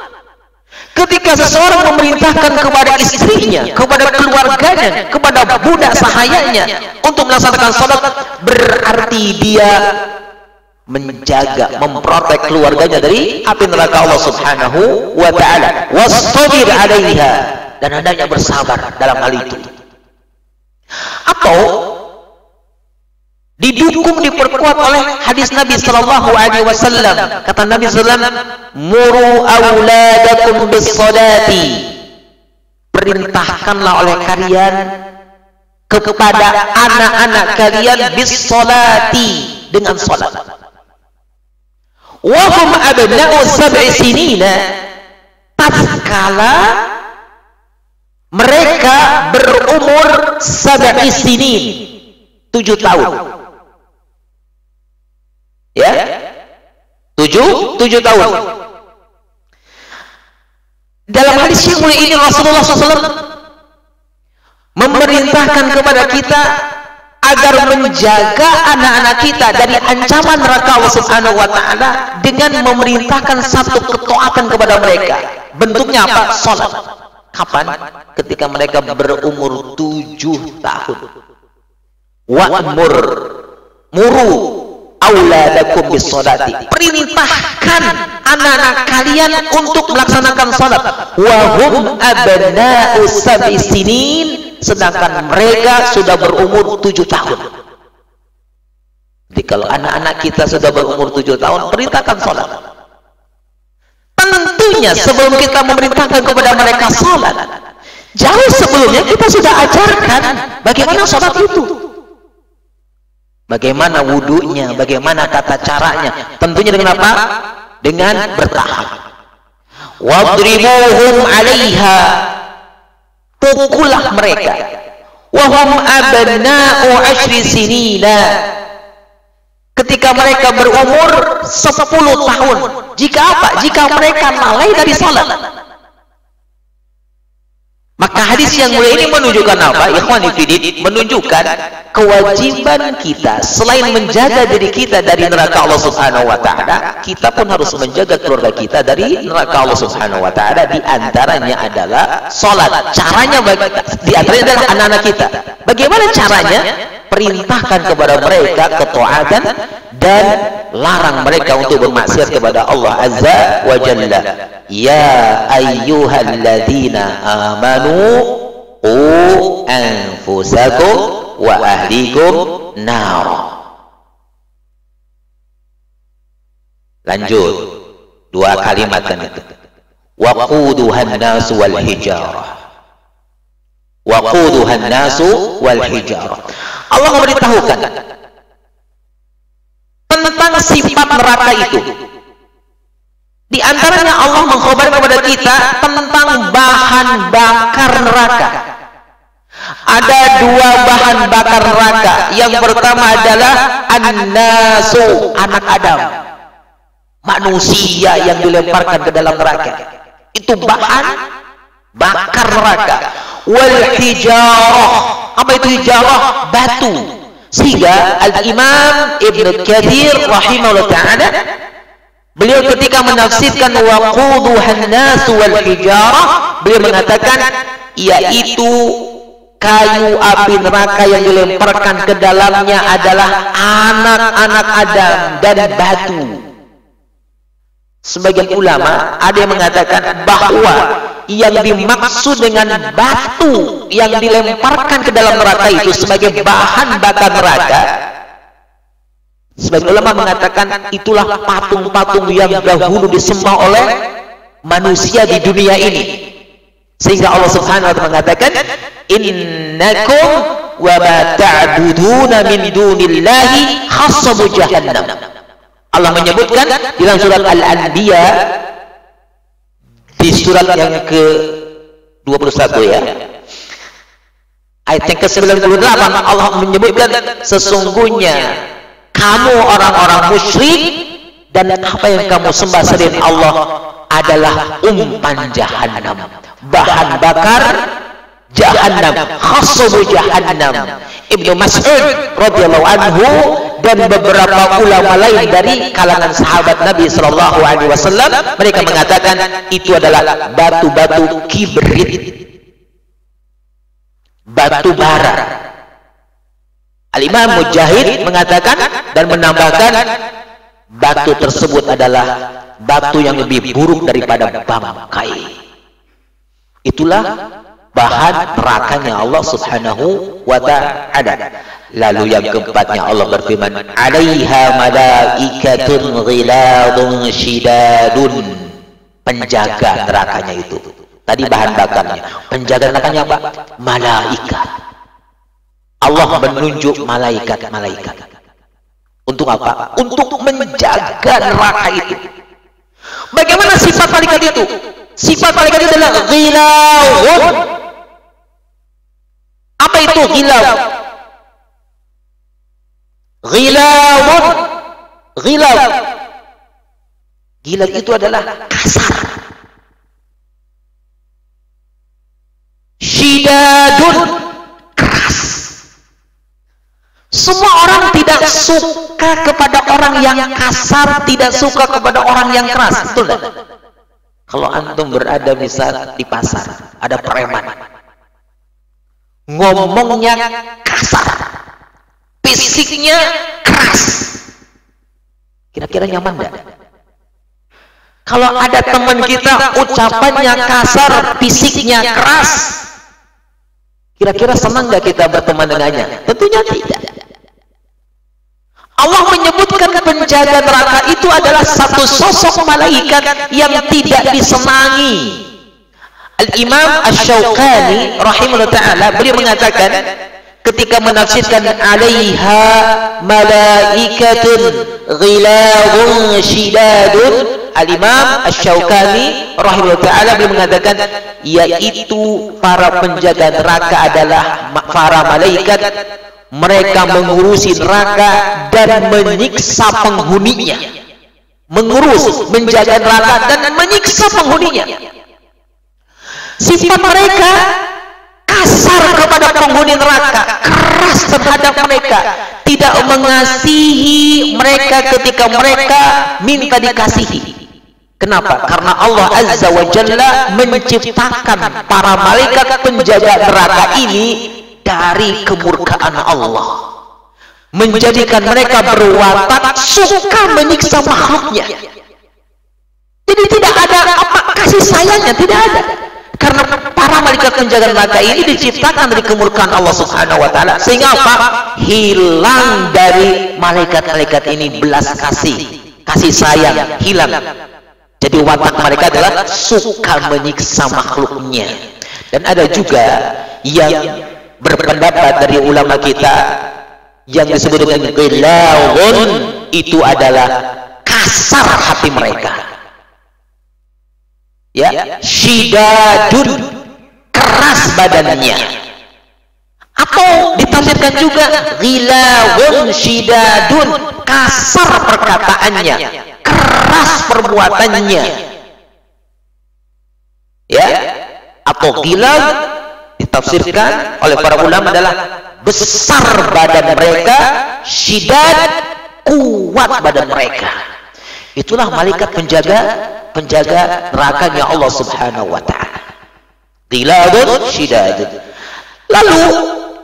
Ketika seseorang memerintahkan kepada istrinya, kepada keluarganya, kepada budak sahayanya untuk melaksanakan salat, berarti dia menjaga, memprotek keluarganya dari api neraka Allah Subhanahu wa taala. Wastabir 'alaiha, dan hendaknya bersabar dalam hal itu. Atau didukung, diperkuat oleh hadis Nabi sallallahu alaihi wasallam. Kata Nabi sallallahu alaihi wasallam, "Muru auladakum bis-shalati." Perintahkanlah oleh kalian kepada anak-anak kalian bis-shalati, dengan salat. Wa hum abna'u sab'i sinina, tatkala mereka berumur sab'i sinin, 7 tahun. Ya, 7 tahun. Dalam hadis yang mulia ini Rasulullah SAW memerintahkan kepada kita agar menjaga anak-anak kita dari ancaman neraka Allah Subhanahu wa taala dengan memerintahkan satu ketaatan kepada mereka. Bentuknya apa? Salat. Kapan? Ketika mereka berumur 7 tahun. Wa'mur, muru auladakum bis-shalati. Perintahkan anak-anak kalian untuk melaksanakan salat. Wa hum abna'u sab'i sinin, sedangkan mereka sudah berumur 7 tahun. Jadi kalau anak-anak kita sudah berumur 7 tahun, perintahkan salat. Tentunya sebelum kita memerintahkan kepada mereka salat, jauh sebelumnya kita sudah ajarkan bagaimana salat itu. Bagaimana wudunya, bagaimana tata caranya. Tentunya dengan apa? Dengan bertahap. Wadribuhum 'alaiha, pukullah mereka. Wa hum abna'u 10 sinina, ketika mereka berumur 10 tahun. Jika apa? Jika mereka lalai dari salat. Maka hadis yang mulia ini menunjukkan apa? Ikhwani fillah, menunjukkan kewajiban kita selain menjaga diri kita dari neraka Allah Subhanahu wa taala, kita pun harus menjaga keluarga kita dari neraka Allah Subhanahu wa taala. Di antaranya adalah salat. Caranya di antaranya adalah anak-anak kita. Bagaimana caranya? Perintahkan kepada mereka ketaatan dan larang mereka untuk bermaksiat kepada Allah Azza wa Jalla. Ya ayyuhalladzina amanu qu anfusakum wa ahlikum nar. Lanjut, 2 kalimat kan itu. Waquduhan nasu wal hijarah. Waquduhan nasu wal hijarah. Allah memberitahukan tentang sifat neraka itu. Di antaranya Allah mengkhabarkan kepada kita tentang bahan bakar neraka. Ada 2 bahan bakar neraka. Yang pertama adalah an-nasu, anak Adam, manusia yang dilemparkan ke dalam neraka. Itu bahan bakar neraka. Wal hijarah, apa itu hijarah? Batu. Sehingga Al-Imam Ibn Katsir rahimahullah ta'ala, beliau ketika menafsirkan waquduhan nasu wal hijarah, beliau mengatakan yaitu kayu api neraka yang dilemparkan ke dalamnya adalah anak-anak Adam dan batu. Sebagian ulama ada yang mengatakan bahwa yang dimaksud dengan batu yang dilemparkan ke dalam neraka itu sebagai bahan bakar neraka, sebagian ulama mengatakan itulah patung-patung yang dahulu disembah oleh manusia di dunia ini. Sehingga Allah Subhanahu wa taala mengatakan innakum wa ma ta'buduna min dunillahi hasabu jahannam. Allah menyebutkan dalam surat Al-Anbiya, di surat yang ke-21 ya, Ayat yang ke-98 Allah menyebutkan sesungguhnya kamu orang-orang musyrik dan apa yang kamu sembah selain Allah adalah umpan jahannam, bahan bakar jahannam, khasabu jahannam. Ibnu Mas'ud radhiyallahu anhu dan beberapa ulama lain dari kalangan sahabat Nabi sallallahu alaihi wasallam mereka mengatakan itu adalah batu-batu kibrit, batu bara. Al-Imam Mujahid mengatakan dan menambahkan batu tersebut adalah batu yang lebih buruk daripada bangkai. Itulah bahan nerakanya Allah Subhanahu wa ta'ala. Lalu yang keempatnya Allah berfirman, "'alaiha malaikatun ghiladun syidadun." Penjaga nerakanya itu. Tadi bahan bakarnya. Penjaga nerakanya apa? Malaikat. Allah menunjuk malaikat-malaikat. Untuk apa? Untuk menjaga neraka itu. Bagaimana sifat malaikat itu? Sifat malaikat itu adalah ghilawun. Apa itu ghilaw? Ghilawun. Ghilaw. Ghilaw itu adalah kasar. Syidadun, keras. Semua orang tidak suka kepada orang yang kasar, tidak suka kepada orang yang keras. Betul tak? Kalau antum berada bisa di pasar, ada preman, ngomongnya kasar, fisiknya keras, kira-kira nyaman enggak? Kalau ada teman kita ucapannya kasar, fisiknya keras, kira-kira senang enggak kita berteman dengannya? Tentunya tidak. Allah menyebutkan penjaga neraka itu adalah satu sosok malaikat yang tidak disenangi. Al-Imam Asy-Syaukani rahimahullah ta'ala beliau mengatakan ketika menafsirkan "'alaiha malaikatun ghiladun syidadun", Al-Imam Asy-Syaukani rahimahullah ta'ala beliau mengatakan yaitu para penjaga neraka adalah para malaikat. Mereka mengurusi neraka dan menyiksa penghuninya. Mengurus, menjaga neraka dan menyiksa penghuninya. Sifat mereka kasar kepada penghuni neraka, keras terhadap mereka, tidak mengasihi mereka ketika mereka minta dikasihi. Kenapa? Karena Allah Azza wa Jalla menciptakan para malaikat penjaga neraka ini dari kemurkaan Allah, menjadikan mereka berwatak suka menyiksa makhluknya. Jadi tidak ada apa kasih sayangnya, tidak ada. Karena para malaikat penjaga neraka ini diciptakan dari kemurkaan Allah Subhanahu wa ta'ala, sehingga apa? Hilang dari malaikat-malaikat ini belas kasih sayang, hilang. Jadi watak mereka adalah suka menyiksa makhluknya. Dan ada juga yang berpendapat dari ulama kita yang disebut dengan ghilawun, itu adalah kasar hati mereka, ya, syidadun, keras badannya. Atau ditafsirkan juga ghilawun syidadun, kasar perkataannya, keras perbuatannya, ya. Atau ghilaw ditafsirkan oleh para ulama adalah besar badan mereka, syidad, kuat badan mereka. Itulah malaikat penjaga nerakanya Allah Subhanahu wa ta'ala. Ghiladun syidad. Lalu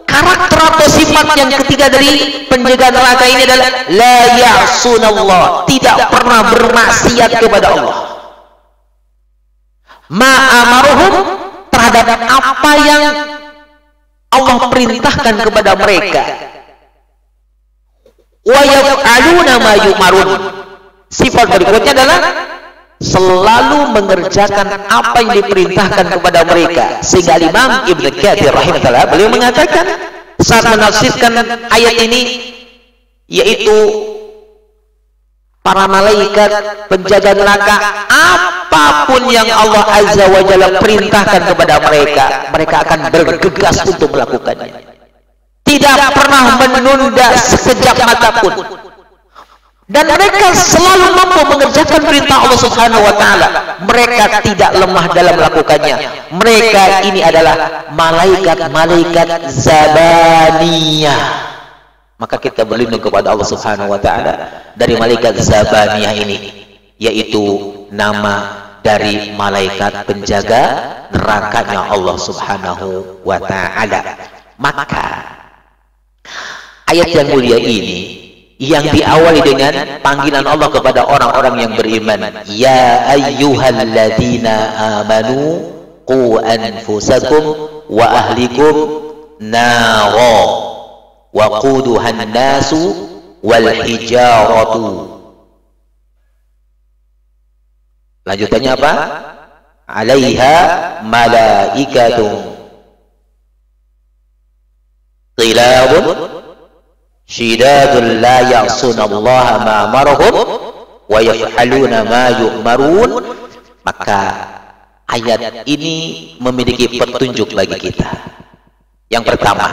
karakter atau sifat yang ketiga dari penjaga neraka ini adalah la ya'sunallah, tidak pernah bermaksiat kepada Allah. Ma'amaruhum, terhadap apa yang Allah perintahkan kepada mereka. Wa yaf'aluna ma yu'marun. Sifat berikutnya adalah selalu mengerjakan apa yang diperintahkan kepada mereka. Sehingga Imam Ibnu Katsir rahimahullah beliau mengatakan saat menafsirkan ayat ini, yaitu para malaikat penjaga neraka, apapun yang Allah Azza wa Jalla perintahkan kepada mereka, mereka akan bergegas untuk melakukannya. Tidak pernah menunda sekejap mata pun. Dan mereka selalu mampu mengerjakan perintah Allah Subhanahu wa taala. Mereka tidak lemah dalam melakukannya. Mereka ini adalah malaikat-malaikat zabaniyah. Maka kita berlindung kepada Allah Subhanahu wa taala dari malaikat zabaniyah ini, yaitu nama dari malaikat penjaga nerakanya Allah Subhanahu wa taala. Maka ayat yang mulia ini yang diawali dengan panggilan Allah kepada orang-orang yang beriman, ya ayyuhalladzina amanu qu anfusakum wa ahlikum nara wa quduhan nasu wal hijaratu. Lanjutannya apa? Alaiha malaikatun qilabun syidadun la ya'sunallaha ma amarahum wa yaf'aluna ma yu'marun. Maka ayat ini memiliki petunjuk bagi kita. Yang pertama,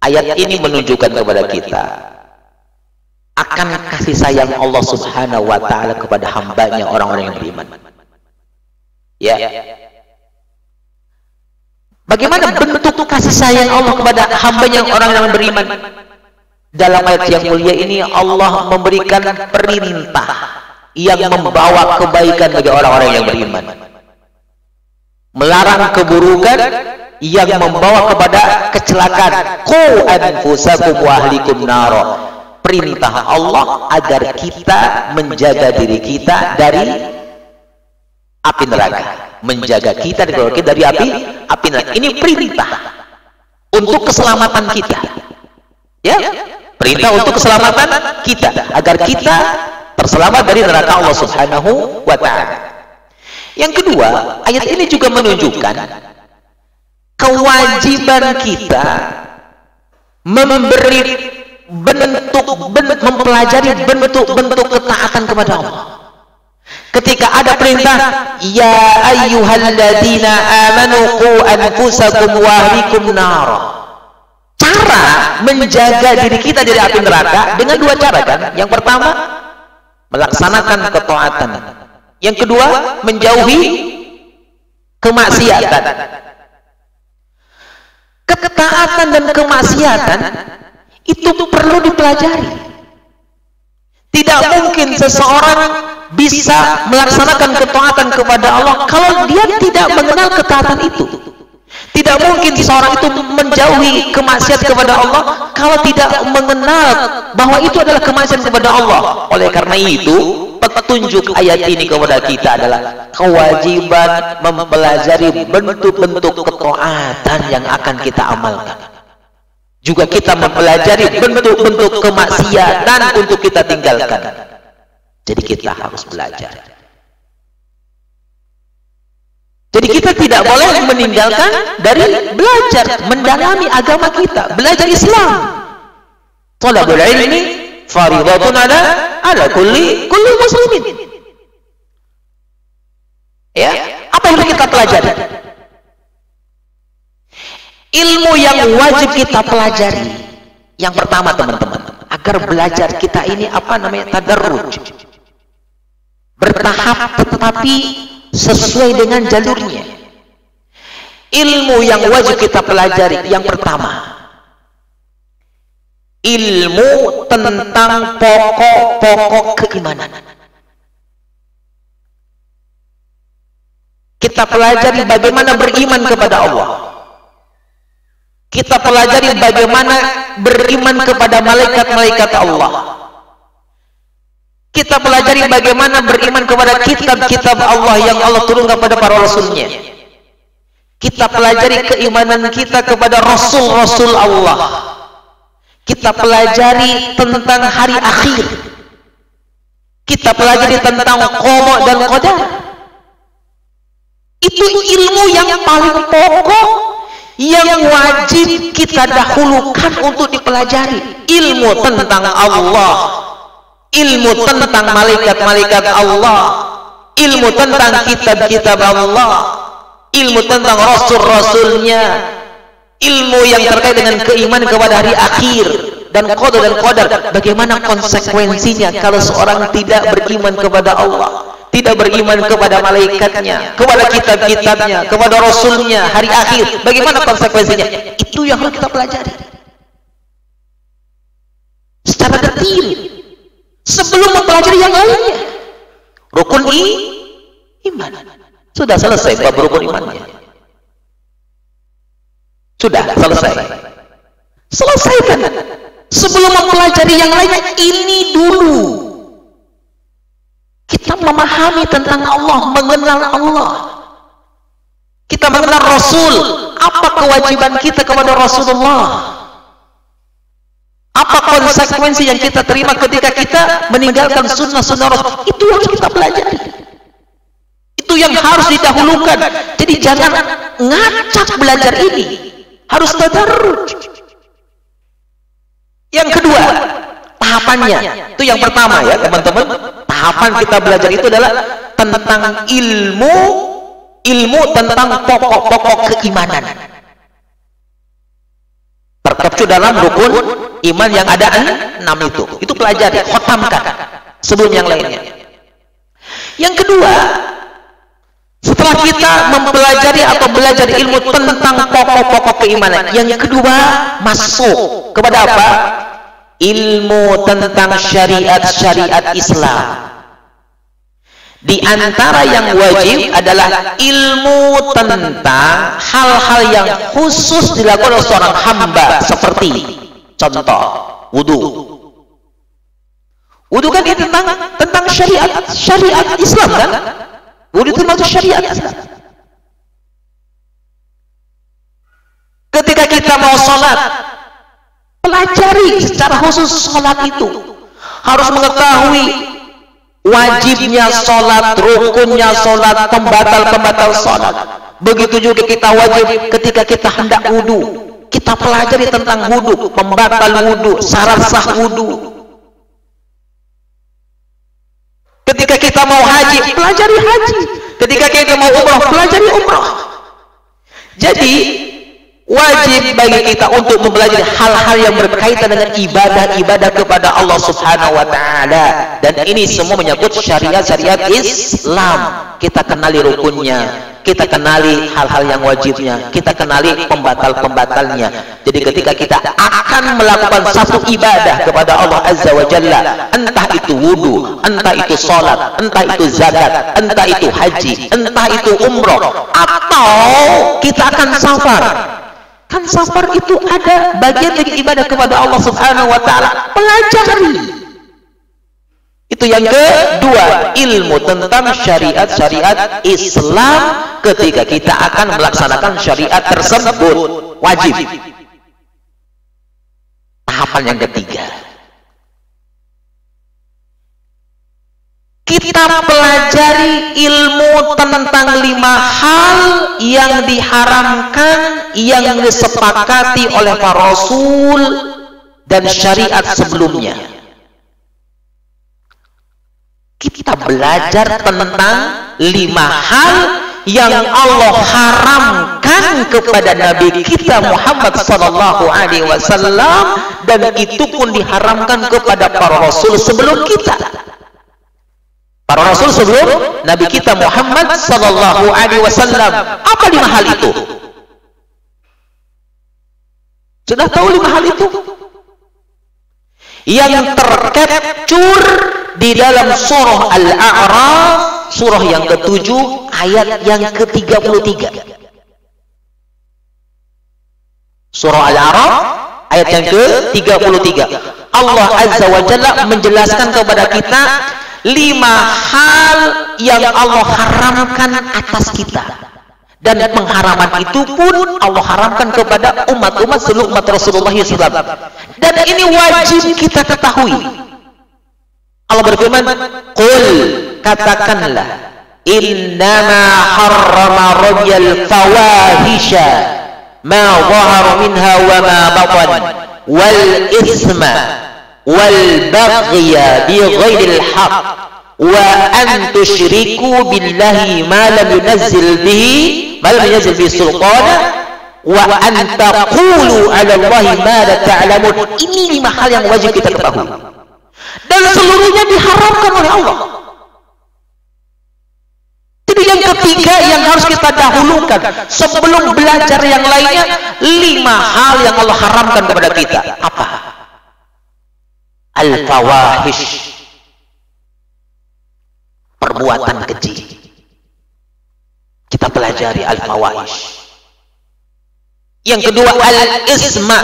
ayat ini menunjukkan kepada kita akan kasih sayang Allah Subhanahu wa taala kepada hambanya orang-orang yang beriman. Ya. Bagaimana bentuk kasih sayang Allah kepada hambanya orang yang beriman? Dalam ayat yang mulia ini Allah memberikan perintah yang membawa kebaikan bagi orang-orang yang beriman, melarang keburukan yang membawa kepada kecelakaan. Qu anfusakum wa ahlikum nara. Perintah Allah agar kita menjaga diri kita dari api neraka, menjaga kita dari api neraka. Ini perintah untuk keselamatan kita, ya, perintah untuk keselamatan kita agar kita terselamat dari neraka Allah Subhanahu wa taala. Yang kedua, ayat ini juga menunjukkan kewajiban kita mempelajari bentuk-bentuk ketaatan kepada Allah. Ketika ada perintah, ya ayyuhalladzina amanu qu anfusakum wa ahlikum nara. Cara menjaga diri kita dari api neraka dengan dua cara, kan? Yang pertama, melaksanakan ketaatan. Yang kedua, menjauhi kemaksiatan. Ketaatan dan kemaksiatan itu perlu dipelajari. Tidak mungkin seseorang bisa melaksanakan ketaatan kepada Allah kalau dia tidak mengenal ketaatan itu. Tidak mungkin seorang itu menjauhi kemaksiatan kepada Allah kalau tidak mengenal bahwa itu adalah kemaksiatan kepada Allah. Oleh karena itu, petunjuk ayat ini kepada kita adalah kewajiban mempelajari bentuk-bentuk ketaatan yang akan kita amalkan. Juga kita mempelajari bentuk-bentuk kemaksiatan untuk kita tinggalkan. Jadi kita harus belajar. Jadi kita tidak boleh meninggalkan dari belajar, mendalami agama kita, belajar Islam. Thalabul ilmi fardhatun ala kulli muslimin. Ya, apa yang kita pelajari? Ilmu yang wajib kita pelajari. Yang pertama, teman-teman, agar belajar kita ini tadarruj. Bertahap tetapi sesuai dengan jalurnya. Ilmu yang wajib kita pelajari, yang pertama, ilmu tentang pokok-pokok keimanan. Kita pelajari bagaimana beriman kepada Allah. Kita pelajari bagaimana beriman kepada malaikat-malaikat Allah. Kita pelajari bagaimana beriman kepada kitab-kitab Allah yang Allah turunkan kepada para rasulnya. Kita pelajari keimanan kita kepada rasul-rasul Allah. Kita pelajari tentang hari akhir. Kita pelajari tentang qada dan qadar. Itu ilmu yang paling pokok yang wajib kita dahulukan untuk dipelajari, ilmu tentang Allah, ilmu tentang malaikat-malaikat Allah, ilmu tentang kitab-kitab Allah, ilmu tentang rasul-rasulnya, ilmu yang terkait dengan keimanan kepada hari akhir dan qadar dan qadar. Bagaimana konsekuensinya kalau seorang tidak beriman kepada Allah, tidak beriman kepada malaikatnya, kepada kitab-kitabnya, kepada rasulnya, hari akhir? Bagaimana konsekuensinya? Itu yang harus kita pelajari secara detail sebelum mempelajari yang lainnya. Rukun iman sudah selesai, bab rukun imannya sudah selesai. Selesaikan sebelum mempelajari yang lainnya. Ini dulu kita memahami tentang Allah, mengenal Allah, kita mengenal Rasul. Apa kewajiban kita kepada Rasulullah? Apa konsekuensi yang kita terima ketika kita meninggalkan sunnah-sunnah Rasul? Itu yang harus kita pelajari, itu yang harus didahulukan. Jadi jangan ngacak belajar ini, harus tadarruj. Yang kedua, tahapannya itu yang pertama ya teman-teman. Tahapan kita belajar itu adalah tentang ilmu tentang pokok-pokok keimanan, terkapsul dalam rukun iman yang ada 6 itu pelajari, khotamkan sebelum yang lainnya. Yang kedua, setelah kita mempelajari atau belajar ilmu tentang pokok-pokok keimanan, yang kedua masuk kepada apa? Ilmu tentang syariat Islam. Di antara yang wajib adalah ilmu tentang hal-hal yang khusus dilakukan oleh seorang hamba, seperti contoh wudu. Wudu kan itu tentang syariat Islam kan? Wudu itu maksud syariat Islam. Ketika kita mau sholat, pelajari secara khusus sholat itu. Harus mengetahui wajibnya sholat, rukunnya sholat, pembatal sholat. Begitu juga kita wajib ketika kita hendak wudu, kita pelajari tentang wudu, pembatal wudu, syarat sah wudu. Ketika kita mau haji, pelajari haji. Ketika kita mau umrah, pelajari umrah. Jadi wajib bagi kita untuk mempelajari hal-hal yang berkaitan dengan ibadah-ibadah kepada Allah Subhanahu wa taala, dan ini semua menyangkut syariat Islam. Kita kenali rukunnya, kita kenali hal-hal yang wajibnya, kita kenali pembatal-pembatalnya. Jadi ketika kita akan melakukan satu ibadah kepada Allah Azza wa Jalla, entah itu wudu, entah itu sholat, entah itu zakat, entah itu haji, entah itu umroh, atau kita akan safar. Kan safar itu ada bagian dari ibadah kepada Allah Subhanahu wa taala. Pelajari. Itu yang kedua, ilmu tentang syariat Islam ketika kita akan melaksanakan syariat tersebut, wajib. Tahapan yang ketiga, kita pelajari ilmu tentang 5 hal yang diharamkan, yang disepakati oleh para rasul dan syariat sebelumnya. Kita belajar tentang 5 hal yang Allah haramkan kepada Nabi kita Muhammad sallallahu alaihi wasallam, dan itu pun diharamkan kepada para rasul sebelum kita. Para rasul sebelum Nabi kita Muhammad sallallahu alaihi wasallam. Apa 5 hal itu? Sudah tahu 5 hal itu? Yang tercapture di dalam surah Al-A'raf, surah yang ke-7, ayat yang ke-33. Surah Al-A'raf, ayat yang ke-33. Allah Azza wa Jalla menjelaskan kepada kita 5 hal yang Allah haramkan atas kita, dan pengharaman itu pun Allah haramkan kepada umat-umat seluruh umat Rasulullah SAW. Dan ini wajib kita ketahui. Allah berfirman, "Qul," katakanlah, "innama harrama rabbiyal fawahisha ma dhahara minha wa ma batan wal isma wal baghya bi ghairil haqq wa an tusyriku billahi ma lam yunazzil bihi sultana wa an taqulu 'ala Allahi ma la ta'lamun. Ini 5 hal yang wajib kita ketahui dan seluruhnya diharamkan oleh Allah. Jadi yang ketiga yang harus kita dahulukan sebelum belajar yang lainnya, 5 hal yang Allah haramkan kepada kita. Apa? Al-fawahish, perbuatan keji. Kita pelajari al-fawahish. Yang kedua al-isma,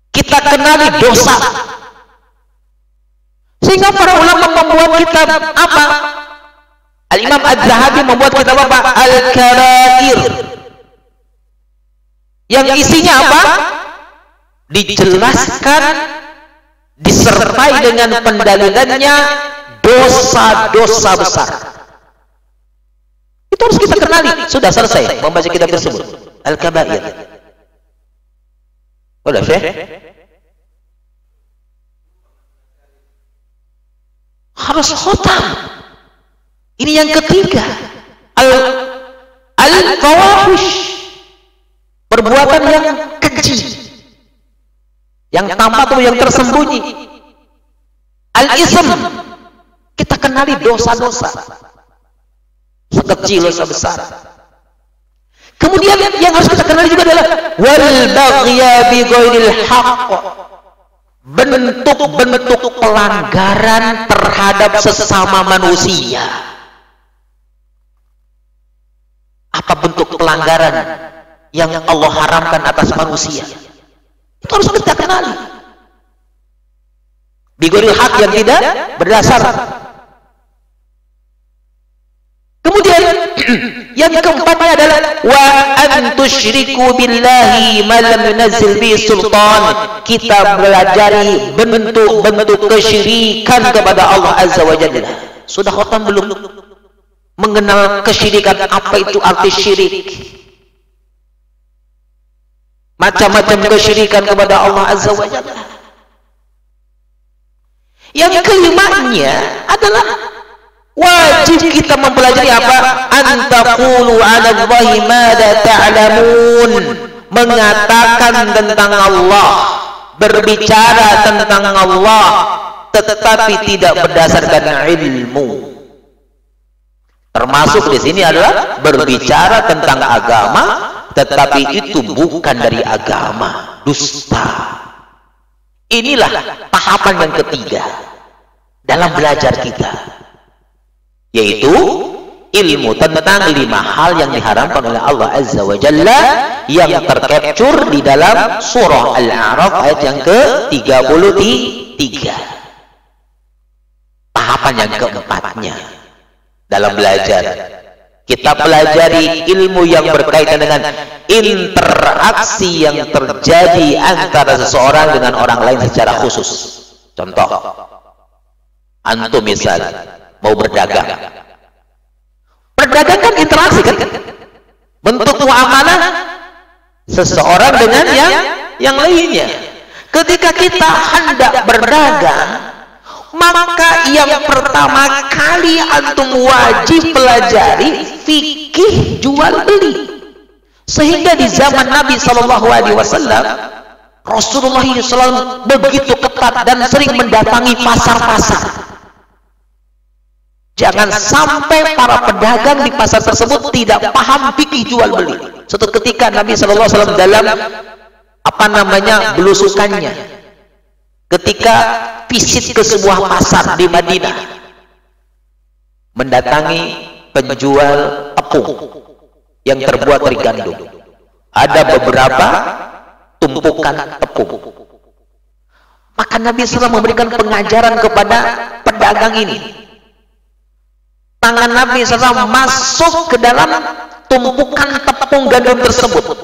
kita kenali dosa. Sehingga para ulama membuat kitab apa? Al-Imam Az-Zahabi membuat kitab apa? Al-Kabair. Yang isinya apa? Dijelaskan, disertai dengan pendalilannya dosa-dosa besar. Itu harus kita kenali. Sudah selesai membaca kitab tersebut. Al-Kabair. Udah, Syekh? Harus khotam. Ini yang ketiga. Al-fawahish, perbuatan yang keji, yang tampak atau yang tersembunyi. Al-ism, kita kenali dosa-dosa, sekecil dosa besar. Kemudian yang harus kita kenali juga adalah wal baghya bi ghairil haqq, bentuk-bentuk pelanggaran terhadap sesama manusia. Apa bentuk pelanggaran yang Allah haramkan atas manusia? Itu harus kita kenali. Bi ghairil haqq, yang tidak berdasar. Kemudian yang keempatnya adalah wa an tusyriku billahi ma lam yunazzil bi sultan. Kita belajari bentuk-bentuk kesyirikan kepada Allah Azza wa Jalla. Sudah khotam belum? Mengenal kesyirikan, apa itu arti syirik? Macam-macam kesyirikan kepada Allah Azza wa Jalla. Yang kelimanya adalah wajib kita mempelajari apa? Antaqulu 'ala Allahi ma la ta'lamun, mengatakan tentang Allah, berbicara tentang Allah tetapi tidak berdasarkan ilmu. Termasuk di sini adalah berbicara tentang agama tetapi itu bukan dari agama, dusta. Inilah tahapan yang ketiga dalam belajar kita, yaitu ilmu tentang 5 hal yang diharamkan oleh Allah Azza wa Jalla yang tercapture di dalam surah Al-A'raf ayat yang ke-33. Tahapan yang keempatnya dalam belajar, kita pelajari ilmu yang berkaitan dengan interaksi yang terjadi antara seseorang dengan orang lain secara khusus. Contoh, antum misal mau berdagang. Berdagang kan interaksi kan? Bentuk muamalah seseorang dengan yang lainnya. Ketika kita hendak berdagang, maka yang pertama kali antum wajib pelajari fikih jual beli. Sehingga di zaman Nabi SAW, Rasulullah SAW begitu ketat dan sering mendatangi pasar-pasar. Jangan sampai para pedagang di pasar tersebut tidak paham fikih jual beli. Suatu ketika Nabi SAW dalam belusukannya, ketika visit ke sebuah pasar di Madinah, mendatangi penjual tepung yang terbuat dari gandum. Ada beberapa tumpukan tepung. Maka Nabi SAW memberikan pengajaran kepada pedagang ini. Tangan Nabi SAW masuk ke dalam tumpukan tepung gandum tersebut.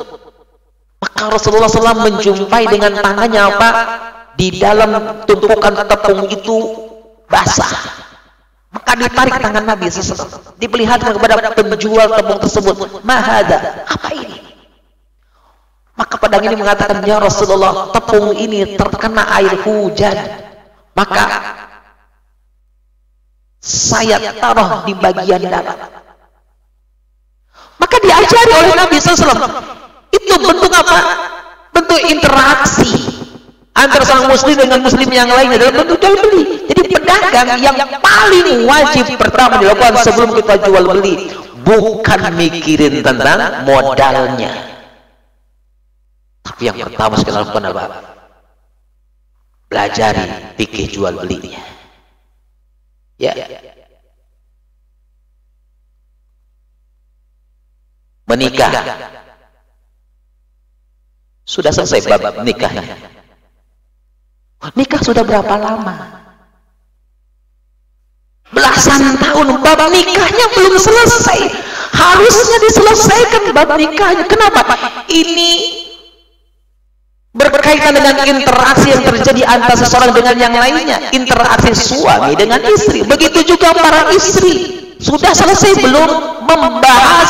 Maka Rasulullah SAW menjumpai dengan tangannya apa? Di dalam tumpukan tepung itu basah. Maka ditarik tangan Nabi SAW, diperlihatkan kepada penjual tepung tersebut, mahada, apa ini? Maka pedang ini mengatakan, ya Rasulullah, tepung ini terkena air hujan, maka saya taruh di bagian dalam. Maka diajari oleh Nabi SAW, itu bentuk apa? Bentuk interaksi antara seorang muslim dengan muslim yang lainnya dalam bentuk jual beli. Jadi pedagang yang paling wajib pertama dilakukan sebelum kita jual beli, bukan mikirin tentang modalnya, tapi yang pertama sekali lakukan apa? Pelajari fikih jual belinya. Ya. Menikah. Sudah selesai bab nikahnya. Nikah sudah berapa lama? Belasan tahun bab nikahnya belum selesai. Harusnya diselesaikan bab nikahnya. Kenapa? Ini berkaitan dengan interaksi yang terjadi antara seseorang dengan yang lainnya, interaksi suami dengan istri. Begitu juga para istri. Sudah selesai belum membahas,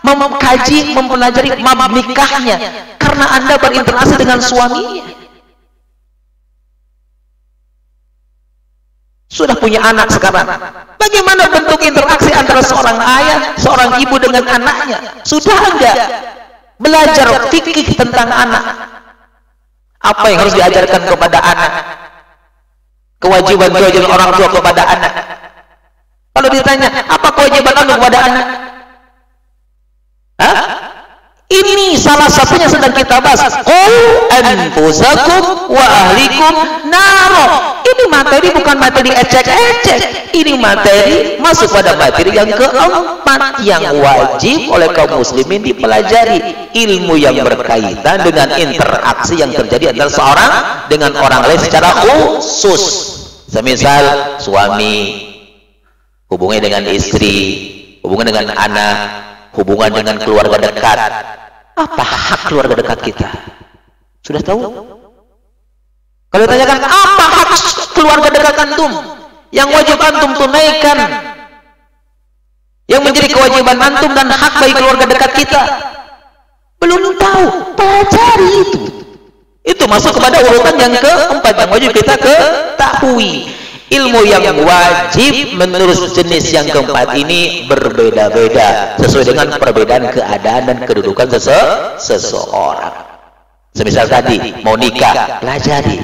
mengkaji, mempelajari bab nikahnya karena Anda berinteraksi dengan suaminya. Sudah punya anak sekarang, bagaimana bentuk interaksi antara seorang ayah, seorang ibu dengan anaknya? Sudah enggak belajar fikih tentang anak? Apa yang harus diajarkan kepada anak? Kewajiban-kewajiban orang tua kepada anak. Kalau ditanya, apa kewajiban Anda kepada anak? Hah? Ini salah satunya sedang kita bahas. Qul anfusakum wa ahlikum naro. Ini materi bukan materi ecek-ecek. Ini materi masuk pada materi yang keempat yang wajib oleh kaum muslimin dipelajari. Ilmu yang berkaitan dengan interaksi yang terjadi antara seorang dengan orang lain secara khusus. Semisal suami hubungannya dengan istri, hubungan dengan anak, hubungan dengan keluarga dekat. Apa hak keluarga dekat kita? Sudah tahu? Kalau ditanyakan apa hak keluarga dekat antum yang wajib antum tunaikan, yang menjadi kewajiban antum dan hak bagi keluarga dekat kita, belum tahu, pelajari itu. Itu masuk kepada urutan yang keempat yang wajib kita ketahui. Ilmu yang wajib menurut jenis yang keempat ini berbeda-beda sesuai dengan perbedaan keadaan dan kedudukan seseorang. Semisal tadi mau nikah, pelajari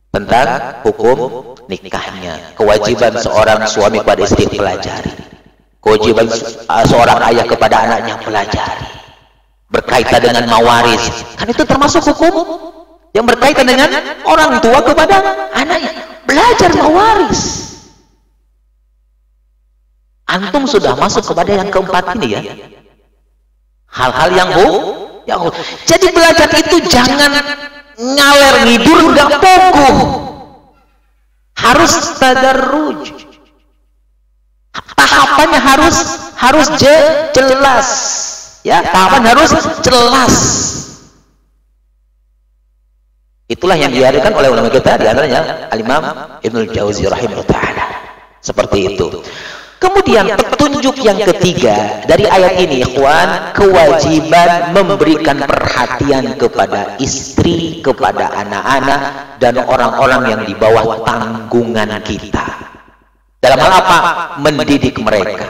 tentang hukum nikahnya. Kewajiban seorang suami pada istri, pelajari. Kewajiban seorang ayah kepada anaknya, pelajari. Berkaitan dengan mawaris, kan itu termasuk hukum yang berkaitan dengan orang tua kepada anaknya. Belajar mawaris. Antum sudah masuk kepada yang keempat ini ya. Hal-hal yang jadi belajar itu jangan ngaler ngidur, nggak pogo. Harus tadarruj. Tahapannya harus jelas. Ya, tahapan harus jelas. Itulah yang diajarkan oleh ulama kita, di antaranya Al-Imam Ibnul Jauzi rahimahullah ta'ala. Seperti itu. Kemudian petunjuk yang ketiga dari ayat ini, ikhwan, kewajiban memberikan perhatian kepada istri, kepada anak-anak dan orang-orang yang di bawah tanggungan kita. Dalam hal apa? Mendidik mereka.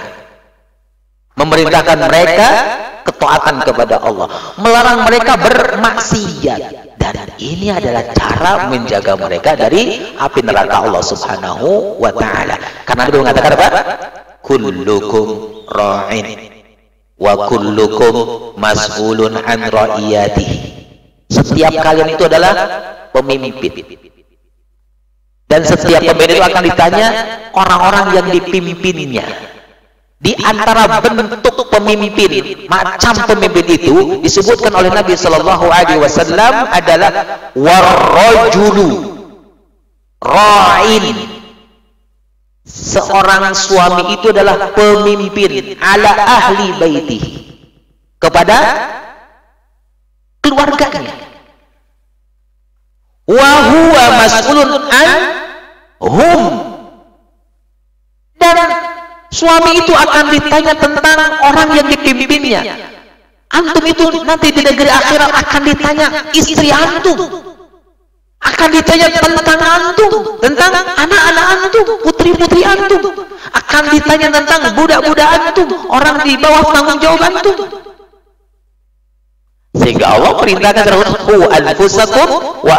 Memerintahkan mereka ketaatan kepada Allah, melarang mereka bermaksiat. Dan ini adalah cara menjaga mereka dari api neraka Allah Subhanahu wa ta'ala. Karena Nabi mengatakan apa? Kullukum ra'in wa kullukum mas'ulun an ra'iyatihi. Setiap kalian itu adalah pemimpin. Dan setiap pemimpin itu akan ditanya orang-orang yang dipimpinnya. Di antara bentuk pemimpin, macam pemimpin itu disebutkan oleh Nabi Shallallahu Alaihi Wasallam adalah warrojulu ra'in. Seorang suami itu adalah pemimpin ala ahli baiti, kepada keluarganya. Wa huwa mas'ulun an hum. Suami itu akan ditanya tentang orang yang dipimpinnya. Antum itu nanti di negeri akhirat akan ditanya istri antum, akan ditanya tentang antum, tentang anak-anak antum, putri-putri antum, akan ditanya tentang budak-budak antum, orang di bawah tanggung jawab antum. Sehingga Allah perintahkan terus qu anfusakum wa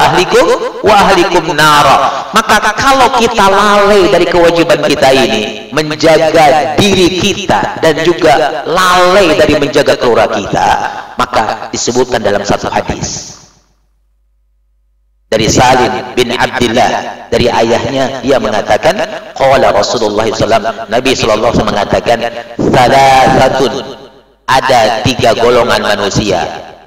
ahlikum nara. Maka kalau kita lalai dari kewajiban kita ini menjaga diri kita dan juga lalai dari menjaga keluarga kita, maka disebutkan dalam satu hadis dari Salim bin Abdullah, dari ayahnya, dia mengatakan qala Rasulullah SAW, Nabi SAW mengatakan salasatun, ada 3 golongan manusia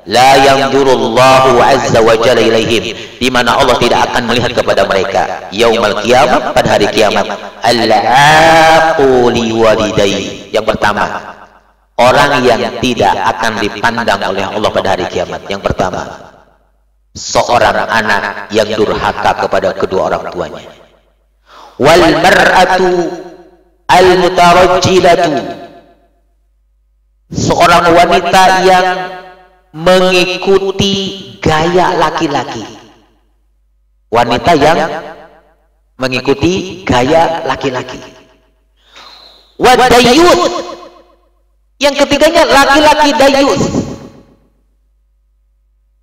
la yanzurullahu azza wa jalla ilaihim, di mana Allah tidak akan melihat kepada mereka yaumul qiyamah, pada hari kiamat. Al-aqu li walidayhi, yang pertama, orang yang tidak akan dipandang oleh Allah pada hari kiamat. Yang pertama, seorang anak yang durhaka kepada kedua orang tuanya. Wal mar'atu al mutarajjilatu, seorang wanita yang mengikuti gaya laki-laki. Wanita yang mengikuti gaya laki-laki. Wadayus, yang ketiganya laki-laki dayus.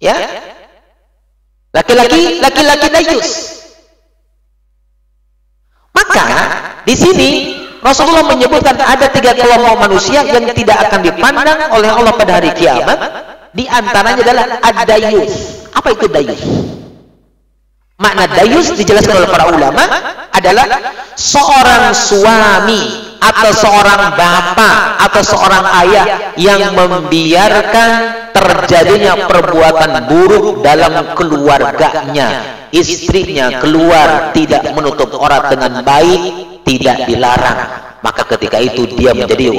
Ya, laki-laki dayus. Maka di sini Rasulullah menyebutkan ada 3 kelompok manusia yang tidak akan dipandang oleh Allah pada hari kiamat. Di antaranya adalah ad-dayus. Apa itu dayus? Makna dayus dijelaskan oleh para ulama adalah seorang suami atau seorang bapak atau seorang ayah yang membiarkan terjadinya perbuatan buruk dalam keluarganya. Istrinya keluar tidak menutup aurat dengan baik, tidak dilarang, maka ketika itu dia menjadi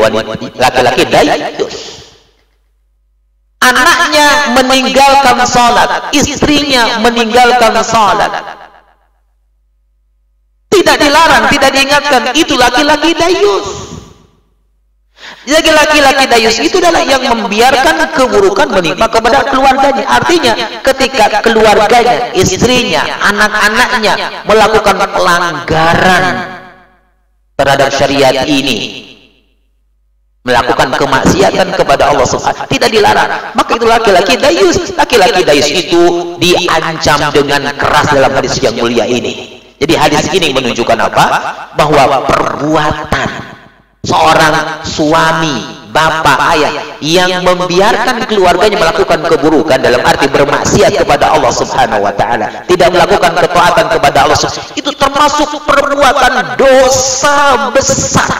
laki-laki dayus. Anaknya meninggalkan sholat, istrinya meninggalkan sholat, tidak dilarang, tidak diingatkan, itu laki-laki dayus. Jadi laki-laki dayus itu adalah yang membiarkan keburukan menimpa kepada keluarganya. Artinya ketika keluarganya, istrinya, anak-anaknya melakukan pelanggaran terhadap syariat ini, melakukan kemaksiatan kepada Allah Subhanahu, tidak dilarang, maka itu laki-laki dayus. Laki-laki dayus itu diancam dengan keras dalam hadis yang mulia ini. Jadi hadis ini menunjukkan apa? Bahwa perbuatan seorang suami, bapak, ayah yang membiarkan keluarganya melakukan keburukan, dalam arti bermaksiat kepada Allah Subhanahu wa taala, tidak melakukan ketaatan kepada Allah, itu termasuk perbuatan dosa besar,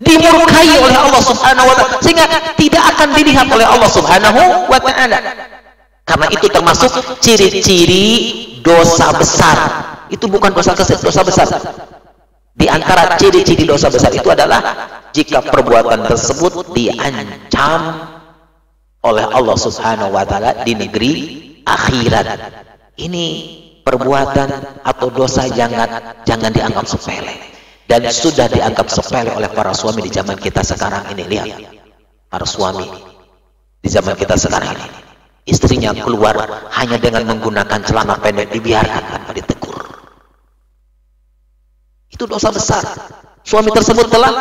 dimurkai oleh Allah Subhanahu wa taala, sehingga tidak akan dilihat oleh Allah Subhanahu wa taala. Karena itu termasuk ciri-ciri dosa besar. Itu bukan dosa kecil, dosa besar. Di antara ciri-ciri dosa besar itu adalah jika perbuatan tersebut diancam oleh Allah Subhanahu wa taala di negeri akhirat. Ini perbuatan atau dosa jangan dianggap sepele. Dan sudah dianggap sepele oleh para suami di zaman kita sekarang ini. Lihat, para suami di zaman kita sekarang ini, istrinya keluar hanya dengan menggunakan celana pendek, dibiarkan tanpa ditegur. Itu dosa besar. Suami tersebut telah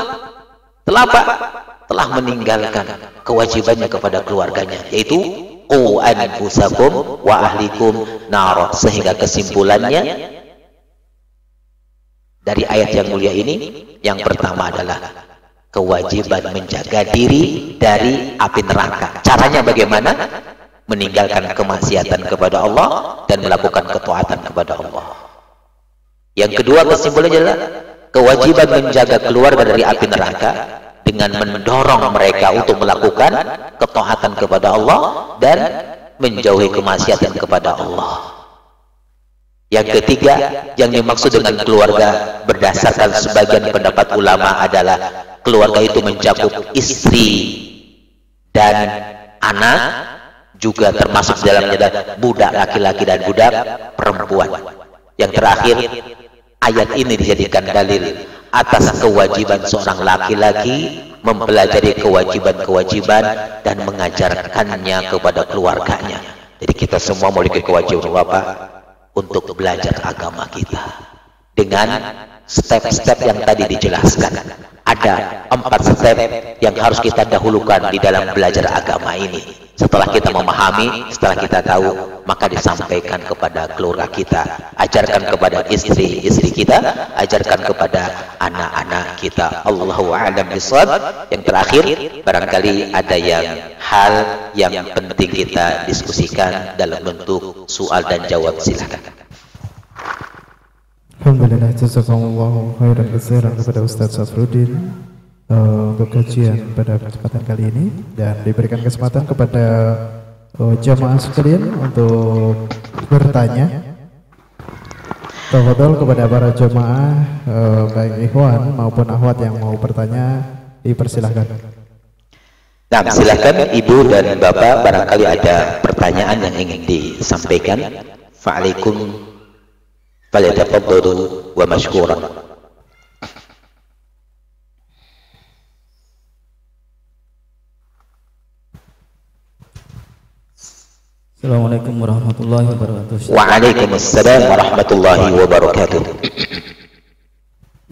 meninggalkan kewajibannya kepada keluarganya, yaitu qu anfusakum wa ahlikum nar. Sehingga kesimpulannya dari ayat yang mulia ini, yang pertama adalah kewajiban menjaga diri dari api neraka. Caranya bagaimana? Meninggalkan kemaksiatan kepada Allah dan melakukan ketaatan kepada Allah. Yang kedua kesimpulannya adalah kewajiban menjaga keluarga dari api neraka dengan mendorong mereka untuk melakukan ketaatan kepada Allah dan menjauhi kemaksiatan kepada Allah. Yang ketiga, yang dimaksud dengan keluarga berdasarkan sebagian pendapat ulama adalah keluarga itu mencakup istri dan anak, juga termasuk dalamnya adalah budak laki-laki dan budak perempuan. Yang terakhir, ayat ini dijadikan dalil atas kewajiban seorang laki-laki mempelajari kewajiban-kewajiban dan mengajarkannya kepada keluarganya. Jadi kita semua memiliki kewajiban Bapak untuk belajar agama kita dengan step-step yang tadi dijelaskan. Ada 4 step yang harus kita dahulukan di dalam belajar agama ini. Setelah kita memahami, setelah kita tahu, maka disampaikan kepada keluarga kita, ajarkan kepada istri-istri kita, ajarkan kepada anak-anak kita. Allahu a'lam bishawab. Yang terakhir, barangkali ada hal yang penting kita diskusikan dalam bentuk soal dan jawab. Silakan.
Alhamdulillah, jazakumullahu khairan katsiran kepada Ustaz Safruddin untuk kajian pada kesempatan kali ini, dan diberikan kesempatan kepada jamaah sekalian untuk bertanya. Tafadhol kepada para jamaah, baik ikhwan maupun akhwat yang mau bertanya, dipersilahkan.
Nah, silakan Ibu dan Bapak, barangkali ada pertanyaan yang ingin disampaikan. Fa'alaikum falyatafaddalu wa mashkuran.
Assalamualaikum warahmatullahi wabarakatuh.
Waalaikumsalam warahmatullahi wabarakatuh.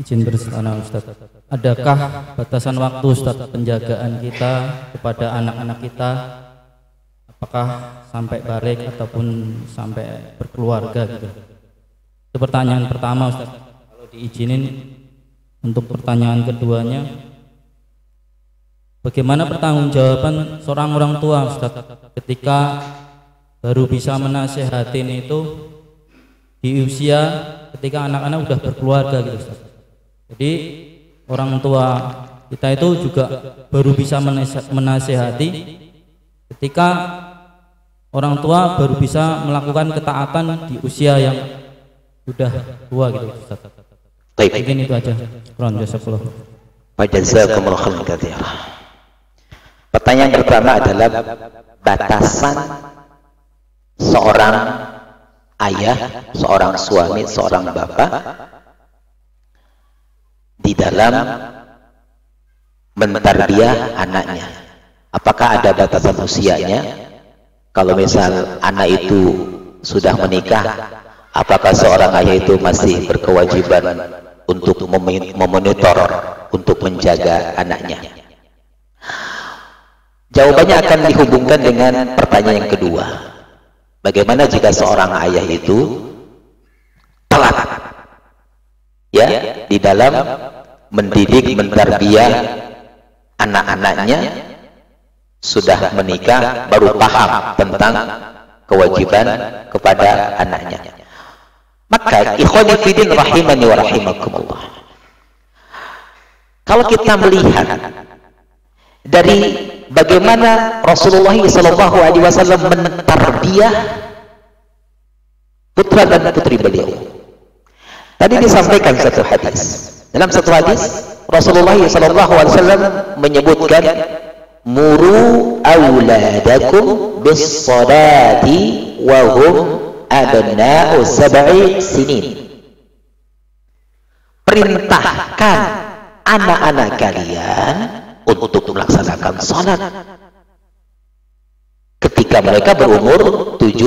Izin bertanya Ustaz, adakah batasan waktu Ustaz penjagaan kita kepada anak-anak kita? Apakah sampai balik ataupun sampai berkeluarga gitu? Itu pertanyaan pertama Ustaz. Kalau diizinin untuk pertanyaan keduanya, bagaimana pertanggungjawaban seorang orang tua Ustaz ketika baru bisa menasihatin itu di usia ketika anak-anak udah berkeluarga gitu Ustaz. Jadi orang tua kita itu juga baru bisa menasihati ketika orang tua baru bisa melakukan ketaatan di usia yang udah tua gitu Ustaz.
Baik.
Mungkin itu aja. Jazakallah.
Jazakumullahu khairan katsiran. Pertanyaan pertama adalah batasan seorang ayah, seorang suami, seorang bapak di dalam mentarbiyah anaknya. Apakah ada batasan usianya? Kalau misal anak itu sudah menikah, apakah seorang ayah itu masih berkewajiban untuk memonitor, untuk menjaga anaknya? Jawabannya akan dihubungkan dengan pertanyaan yang kedua. Bagaimana jika seorang ayah itu telat ya di dalam mendidik, mentarbiyah anak-anaknya, sudah menikah baru paham tentang kewajiban kepada anaknya? Maka ikhwani fillah rahimani wa rahimakumullah, kalau kita melihat dari bagaimana Rasulullah SAW mentarbiyah putra dan putri beliau, tadi disampaikan satu hadis. Dalam satu hadis Rasulullah SAW menyebutkan, muru awladakum bis salati wa hum abna'u sab'i sinin. Perintahkan anak-anak kalian untuk melaksanakan salat ketika mereka berumur 7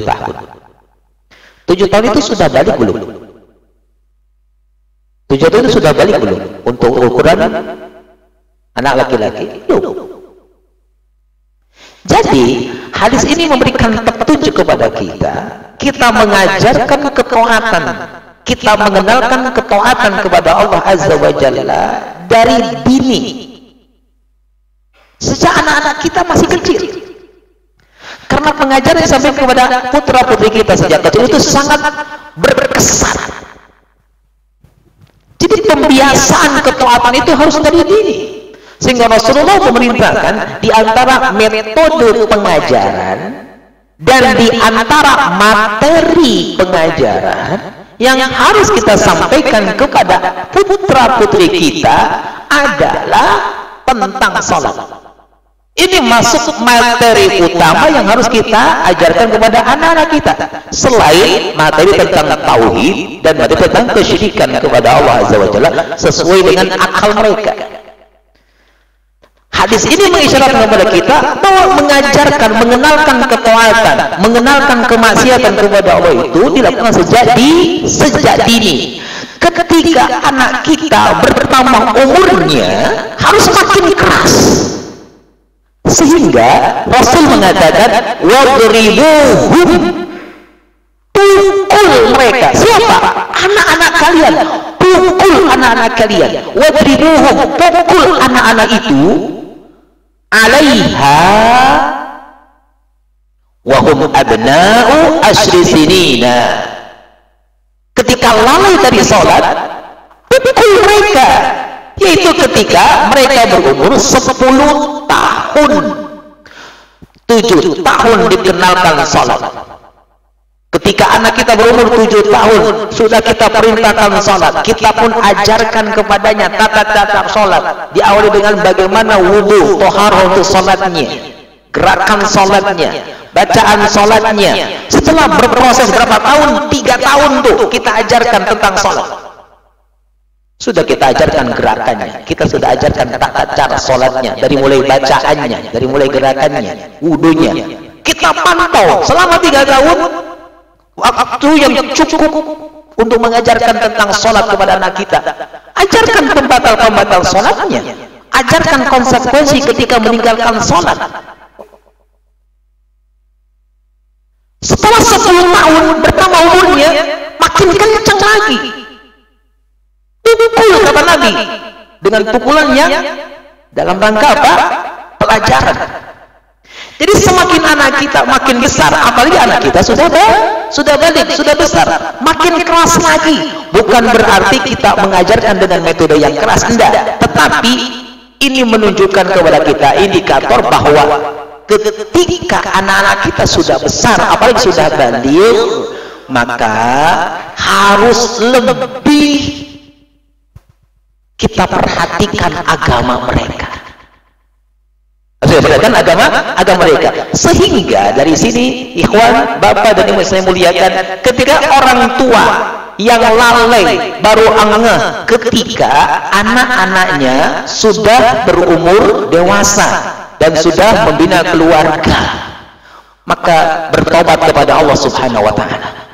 tahun. 7 tahun itu sudah balik belum? 7 tahun itu sudah balik belum untuk ukuran anak laki-laki? Belum. Jadi hadis ini memberikan petunjuk kepada kita. Kita mengajarkan ketaatan, kita mengenalkan ketaatan kepada Allah Azza wa Jalla dari dini, sejak anak-anak kita masih kecil. Karena pengajaran yang sampai kepada putra putri kita sejak kecil itu sangat berkesan. Jadi pembiasaan ketaatan itu harus dari dini. Sehingga Rasulullah memerintahkan di antara metode pengajaran dan di antara materi pengajaran yang harus kita sampaikan kepada putra putri kita adalah tentang salat. Ini masuk materi utama yang harus kita ajarkan kepada anak-anak kita, selain materi tentang tauhid dan materi tentang kesyirikan kepada Allah Azza wa Jalla sesuai dengan akal mereka. Hadis ini mengisyaratkan kepada kita bahwa mengajarkan, mengenalkan ketaatan, mengenalkan kemaksiatan kepada Allah itu dilakukan sejak dini. Ketika anak kita bertambah umurnya harus makin keras. Sehingga Rasul mengatakan wadribuhum, pukul mereka. Siapa? Anak-anak kalian. Pukul anak-anak kalian. Wadribuhum, pukul anak-anak itu alaiha wahum abna'u asyri sinina. Ketika lalai dari sholat, pukul mereka, yaitu ketika mereka berumur 10 tahun, 7 tahun dikenalkan sholat. Ketika anak kita berumur 7 tahun sudah kita perintahkan sholat, kita pun ajarkan kepadanya tata sholat, diawali dengan bagaimana wudhu, toharoh untuk sholatnya, gerakan sholatnya, bacaan sholatnya. Setelah berproses berapa tahun, 3 tahun tuh kita ajarkan tentang sholat. Sudah kita ajarkan gerakannya, kita sudah ajarkan tata cara sholatnya, dari mulai bacaannya, dari mulai gerakannya, wudhunya. Kita pantau selama 3 tahun, waktu yang cukup untuk mengajarkan tentang sholat kepada anak kita. Ajarkan pembatal-pembatal sholatnya, ajarkan konsekuensi ketika meninggalkan sholat. Setelah 10 tahun bertambah umurnya, makin kencang lagi. Pukul kata Nabi, dengan pukulan yang dalam rangka apa? Pelajaran. Jadi semakin anak kita makin besar, apalagi anak kita sudah balik, sudah besar, makin keras lagi. Bukan berarti kita mengajarkan dengan metode yang keras, enggak. Tetapi ini menunjukkan kepada kita indikator bahwa ketika anak-anak kita sudah besar, apalagi sudah balik, maka harus lebih kita perhatikan agama mereka. Perhatikan agama mereka. Sehingga dari sini, ikhwan, bapak dan ibu saya muliakan, ketika orang tua yang lalai baru angeh ketika anak-anaknya sudah berumur dewasa dan sudah membina keluarga, maka bertobat kepada Allah Subhanahu wa Ta'ala.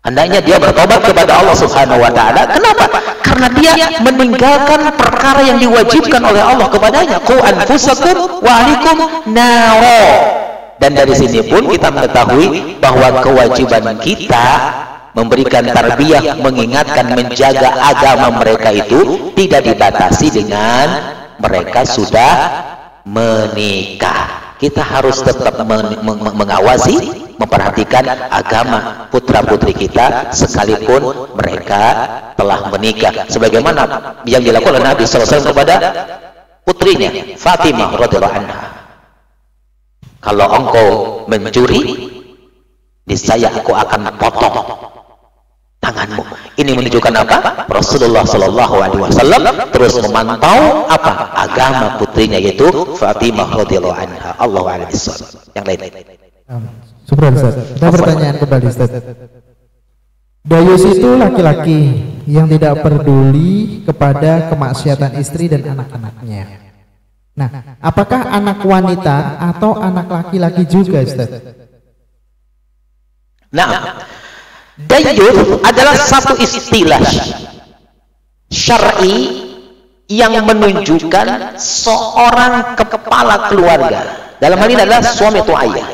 Hendaknya dia bertobat kepada Allah Subhanahu wa Ta'ala. Kenapa? Karena dia meninggalkan perkara yang diwajibkan oleh Allah kepadanya. Qu anfusakum wa ahlikum naro. Dan dari sini pun kita mengetahui bahwa kewajiban kita memberikan tarbiyah, mengingatkan, menjaga agama mereka itu tidak dibatasi dengan mereka sudah menikah. Kita harus tetap mengawasi, memperhatikan agama putra-putri kita sekalipun mereka telah menikah. Sebagaimana yang dilakukan oleh Nabi SAW kepada putrinya Fatimah radhiyallahu anha. Kalau engkau mencuri, niscaya aku akan potong tanganmu. Ini menunjukkan apa? Rasulullah SAW terus memantau apa? Agama putrinya, yaitu Fatimah radhiyallahu anha. Allahu a'lam bishawab. Yang lain.
Syukran Ustaz. Kita pertanyaan kembali Ustaz. Dayus itu laki-laki yang tidak peduli kepada kemaksiatan istri dan anak-anaknya. Nah, apakah anak wanita atau anak laki-laki juga Ustaz?
Nah, dayus adalah satu istilah syar'i yang menunjukkan seorang kepala keluarga. Dalam hal ini adalah suami atau ayah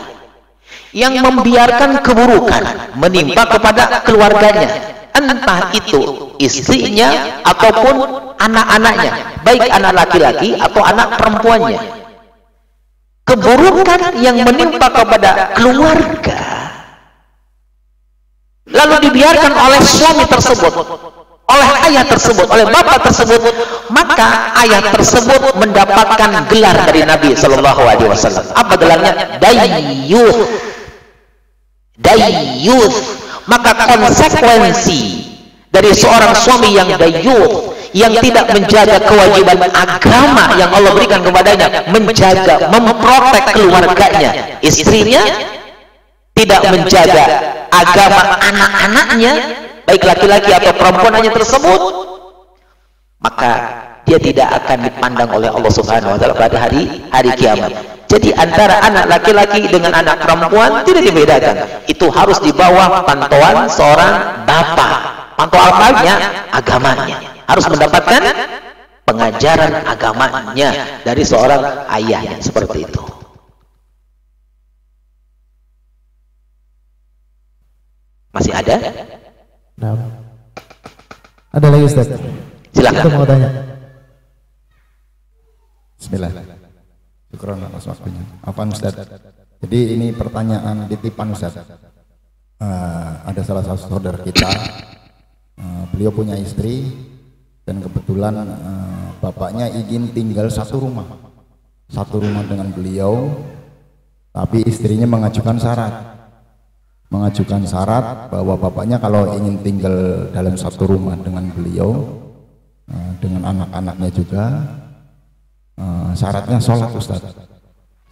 yang membiarkan keburukan menimpa kepada keluarganya, entah itu istrinya ataupun anak-anaknya, baik anak laki-laki atau anak perempuannya. Keburukan yang menimpa kepada keluarga lalu dibiarkan oleh suami tersebut, oleh ayah tersebut, oleh bapak tersebut, maka ayah tersebut mendapatkan gelar dari Nabi SAW. Apa gelarnya? Dayyuth. Dayyuth. Maka konsekuensi dari seorang suami yang dayyuth, yang tidak menjaga kewajiban agama yang Allah berikan kepadanya, menjaga, memprotek keluarganya, istrinya, tidak menjaga agama anak-anaknya, baik laki-laki atau perempuannya tersebut, maka dia tidak akan dipandang oleh Allah Subhanahu wa taala pada hari kiamat. Jadi antara anak laki-laki dengan anak perempuan tidak dibedakan. Itu harus di bawah pantauan seorang bapak. Pantauannya agamanya. Harus mendapatkan pengajaran agamanya dari seorang ayahnya, seperti itu. Masih ada?
Nah. Ada lagi Ustaz?
Silakan.
Aku mau tanya.
Bismillah. Syukron atas waktunya. Afwan Ustaz. Jadi ini pertanyaan titipan Ustaz. Ada salah satu saudara kita, beliau punya istri dan kebetulan bapaknya ingin tinggal satu rumah dengan beliau, tapi istrinya mengajukan syarat bahwa bapaknya kalau ingin tinggal dalam satu rumah dengan beliau, dengan anak-anaknya juga, syaratnya sholat Ustaz.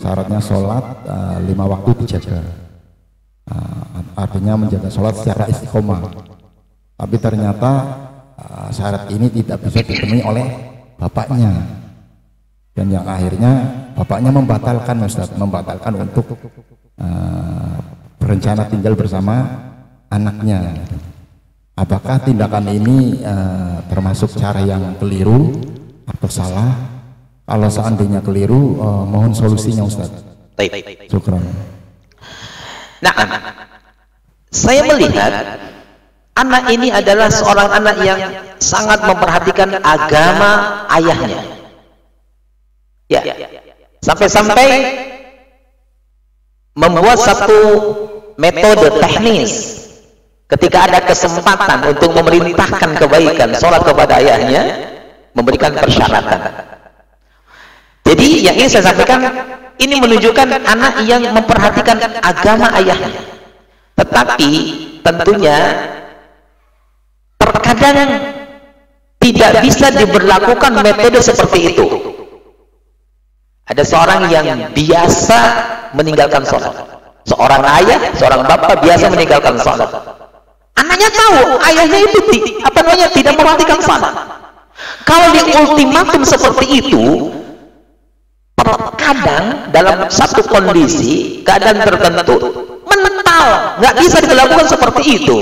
Syaratnya sholat 5 waktu dijaga, artinya menjaga sholat secara istiqomah. Tapi ternyata syarat ini tidak bisa dipenuhi oleh bapaknya, dan yang akhirnya bapaknya membatalkan Ustaz, untuk berencana tinggal bersama anaknya. Apakah tindakan ini termasuk cara yang keliru atau salah? Kalau seandainya keliru, mohon solusinya Ustaz.
Baik.
Syukran.
Nah, saya melihat anak ini adalah seorang anak yang sangat memperhatikan agama ayahnya. Ya, sampai-sampai membuat satu metode teknis ketika ada kesempatan untuk memerintahkan kebaikan, sholat kepada ayahnya, memberikan persyaratan. Jadi yang ingin saya sampaikan, ini menunjukkan anak yang memperhatikan agama ayahnya. Tetapi tentunya terkadang tidak bisa diberlakukan metode seperti itu. Ada seorang yang biasa meninggalkan sholat. Seorang ayah, seorang bapak biasa meninggalkan sholat. Anaknya tahu ayahnya itu tidak memperhatikan sholat. Kalau di ultimatum seperti itu, terkadang dalam satu kondisi, keadaan tertentu, mental, nggak bisa dilakukan seperti itu.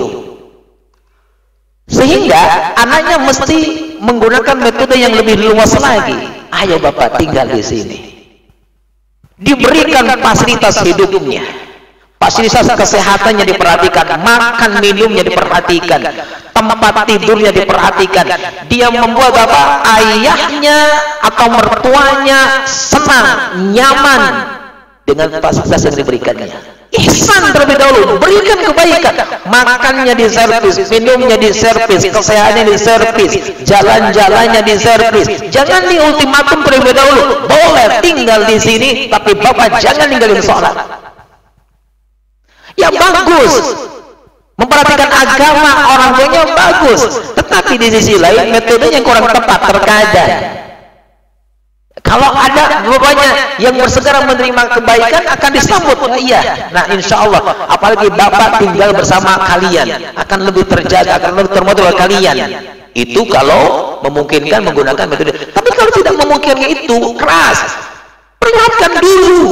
Sehingga anaknya mesti menggunakan metode yang lebih luas lagi. Ayo bapak tinggal di sini, diberikan fasilitas hidupnya, fasilitas kesehatannya diperhatikan, makan minumnya diperhatikan, tempat tidurnya diperhatikan. Dia membuat bapak, ayahnya atau mertuanya senang, nyaman dengan fasilitas yang diberikannya. Ihsan terlebih dahulu, berikan kebaikan, makannya diservis, minumnya diservis, kesehatannya diservis, jalan-jalannya diservis. Jangan di ultimatum terlebih dahulu, boleh tinggal di sini, tapi bapak jangan ninggalin sholat. Ya bagus, memperhatikan agama orang tuanya bagus, tetapi di sisi lain metodenya kurang tepat terkadang. Kalau ada bapaknya yang bersegera menerima kebaikan akan disambut, iya. Nah insya Allah, apalagi bapak tinggal bersama kalian, akan lebih terjaga, akan lebih termotivasi kalian. Itu kalau memungkinkan menggunakan metode. Tapi kalau tidak memungkinkan itu keras, perlihatkan dulu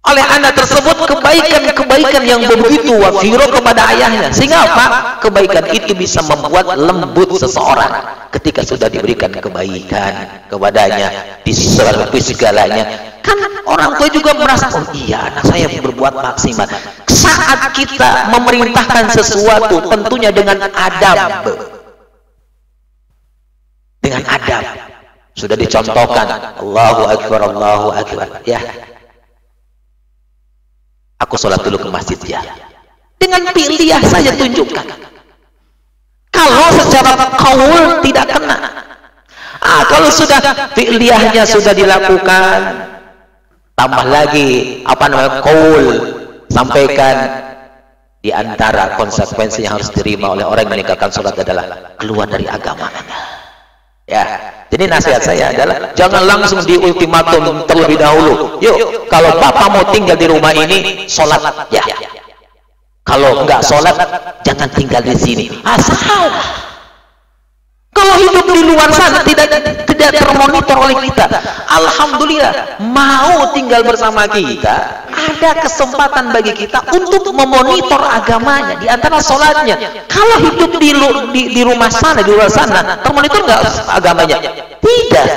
oleh anak tersebut kebaikan-kebaikan yang begitu wafiro kepada ayahnya, sehingga apa? Kebaikan itu bisa membuat lembut seseorang ketika sudah diberikan kebaikan kepadanya, diservis segalanya. Kan orang tua juga merasa, oh iya anak saya berbuat maksimal. Saat kita memerintahkan sesuatu tentunya dengan adab, sudah dicontohkan, Allahu Akbar, ya. Aku sholat dulu ke masjid, ya. Dengan pilihan saja tunjukkan. Kalau secara qaul tidak kena. Kalau sudah pilihannya sudah dilakukan, tambah lagi qaul, sampaikan Di antara konsekuensi yang harus diterima oleh orang yang meninggalkan sholat adalah keluar dari agamanya. Ya, jadi nasihat saya adalah jangan langsung di ultimatum terlebih dahulu. Yuk, kalau bapak mau tinggal di rumah ini, sholat ya. Kalau enggak sholat, jangan tinggal di sini. Asal. Kalau hidup di luar sana tidak termonitor oleh kita, alhamdulillah, mau tinggal bersama kita, ada kesempatan bagi kita untuk memonitor agamanya, di antara sholatnya. Kalau hidup di rumah sana, di luar sana, termonitor nggak agamanya? Tidak.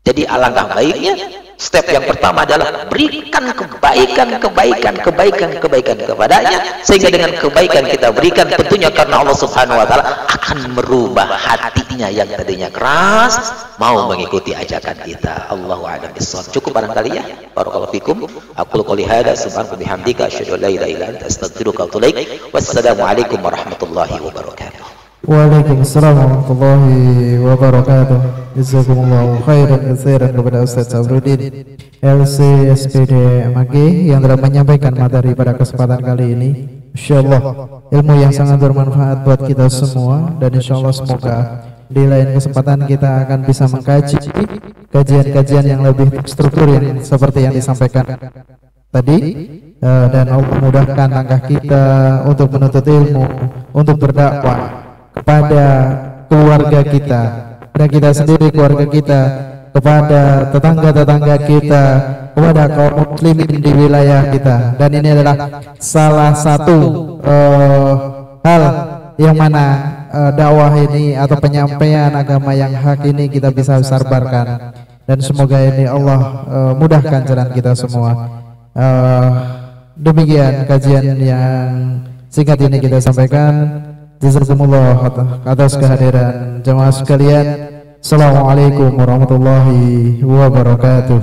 Jadi alangkah baiknya, step yang pertama adalah berikan kebaikan kepadanya, sehingga dengan kebaikan kita berikan, tentunya karena Allah Subhanahu wa taala akan merubah hatinya yang tadinya keras mau mengikuti ajakan kita. Allahu a'lam bishawab. Cukup barangkali ya. Barakallahu fikum. Aqulu qouli hadza subhanaka bihamdika asyhadu an la ilaha illa anta astaghfiruka wa atubu ilaik. Wassalamu alaikum warahmatullahi wabarakatuh.
Waalaikumsalam warahmatullahi wabarakatuh. Jazakumullahu khairan katsiran kepada Ustaz Sabruddin LC SPD MAG yang telah menyampaikan materi pada kesempatan kali ini. Insyaallah ilmu yang sangat bermanfaat buat kita semua, dan insyaallah semoga di lain kesempatan kita akan bisa mengkaji kajian-kajian yang lebih struktur yang seperti yang disampaikan tadi, dan Allah mudahkan langkah kita untuk menuntut ilmu, untuk berdakwah kepada keluarga kita, kepada kita sendiri, keluarga kita, kepada tetangga-tetangga kita, kepada kaum muslimin di wilayah kita. Dan ini adalah salah satu hal yang mana dakwah ini atau penyampaian agama yang hak ini kita bisa sarbarkan, dan semoga ini Allah mudahkan jalan kita semua. Demikian kajian yang singkat ini kita sampaikan. Jazakumullah atas kehadiran jemaah sekalian. Assalamualaikum warahmatullahi wabarakatuh.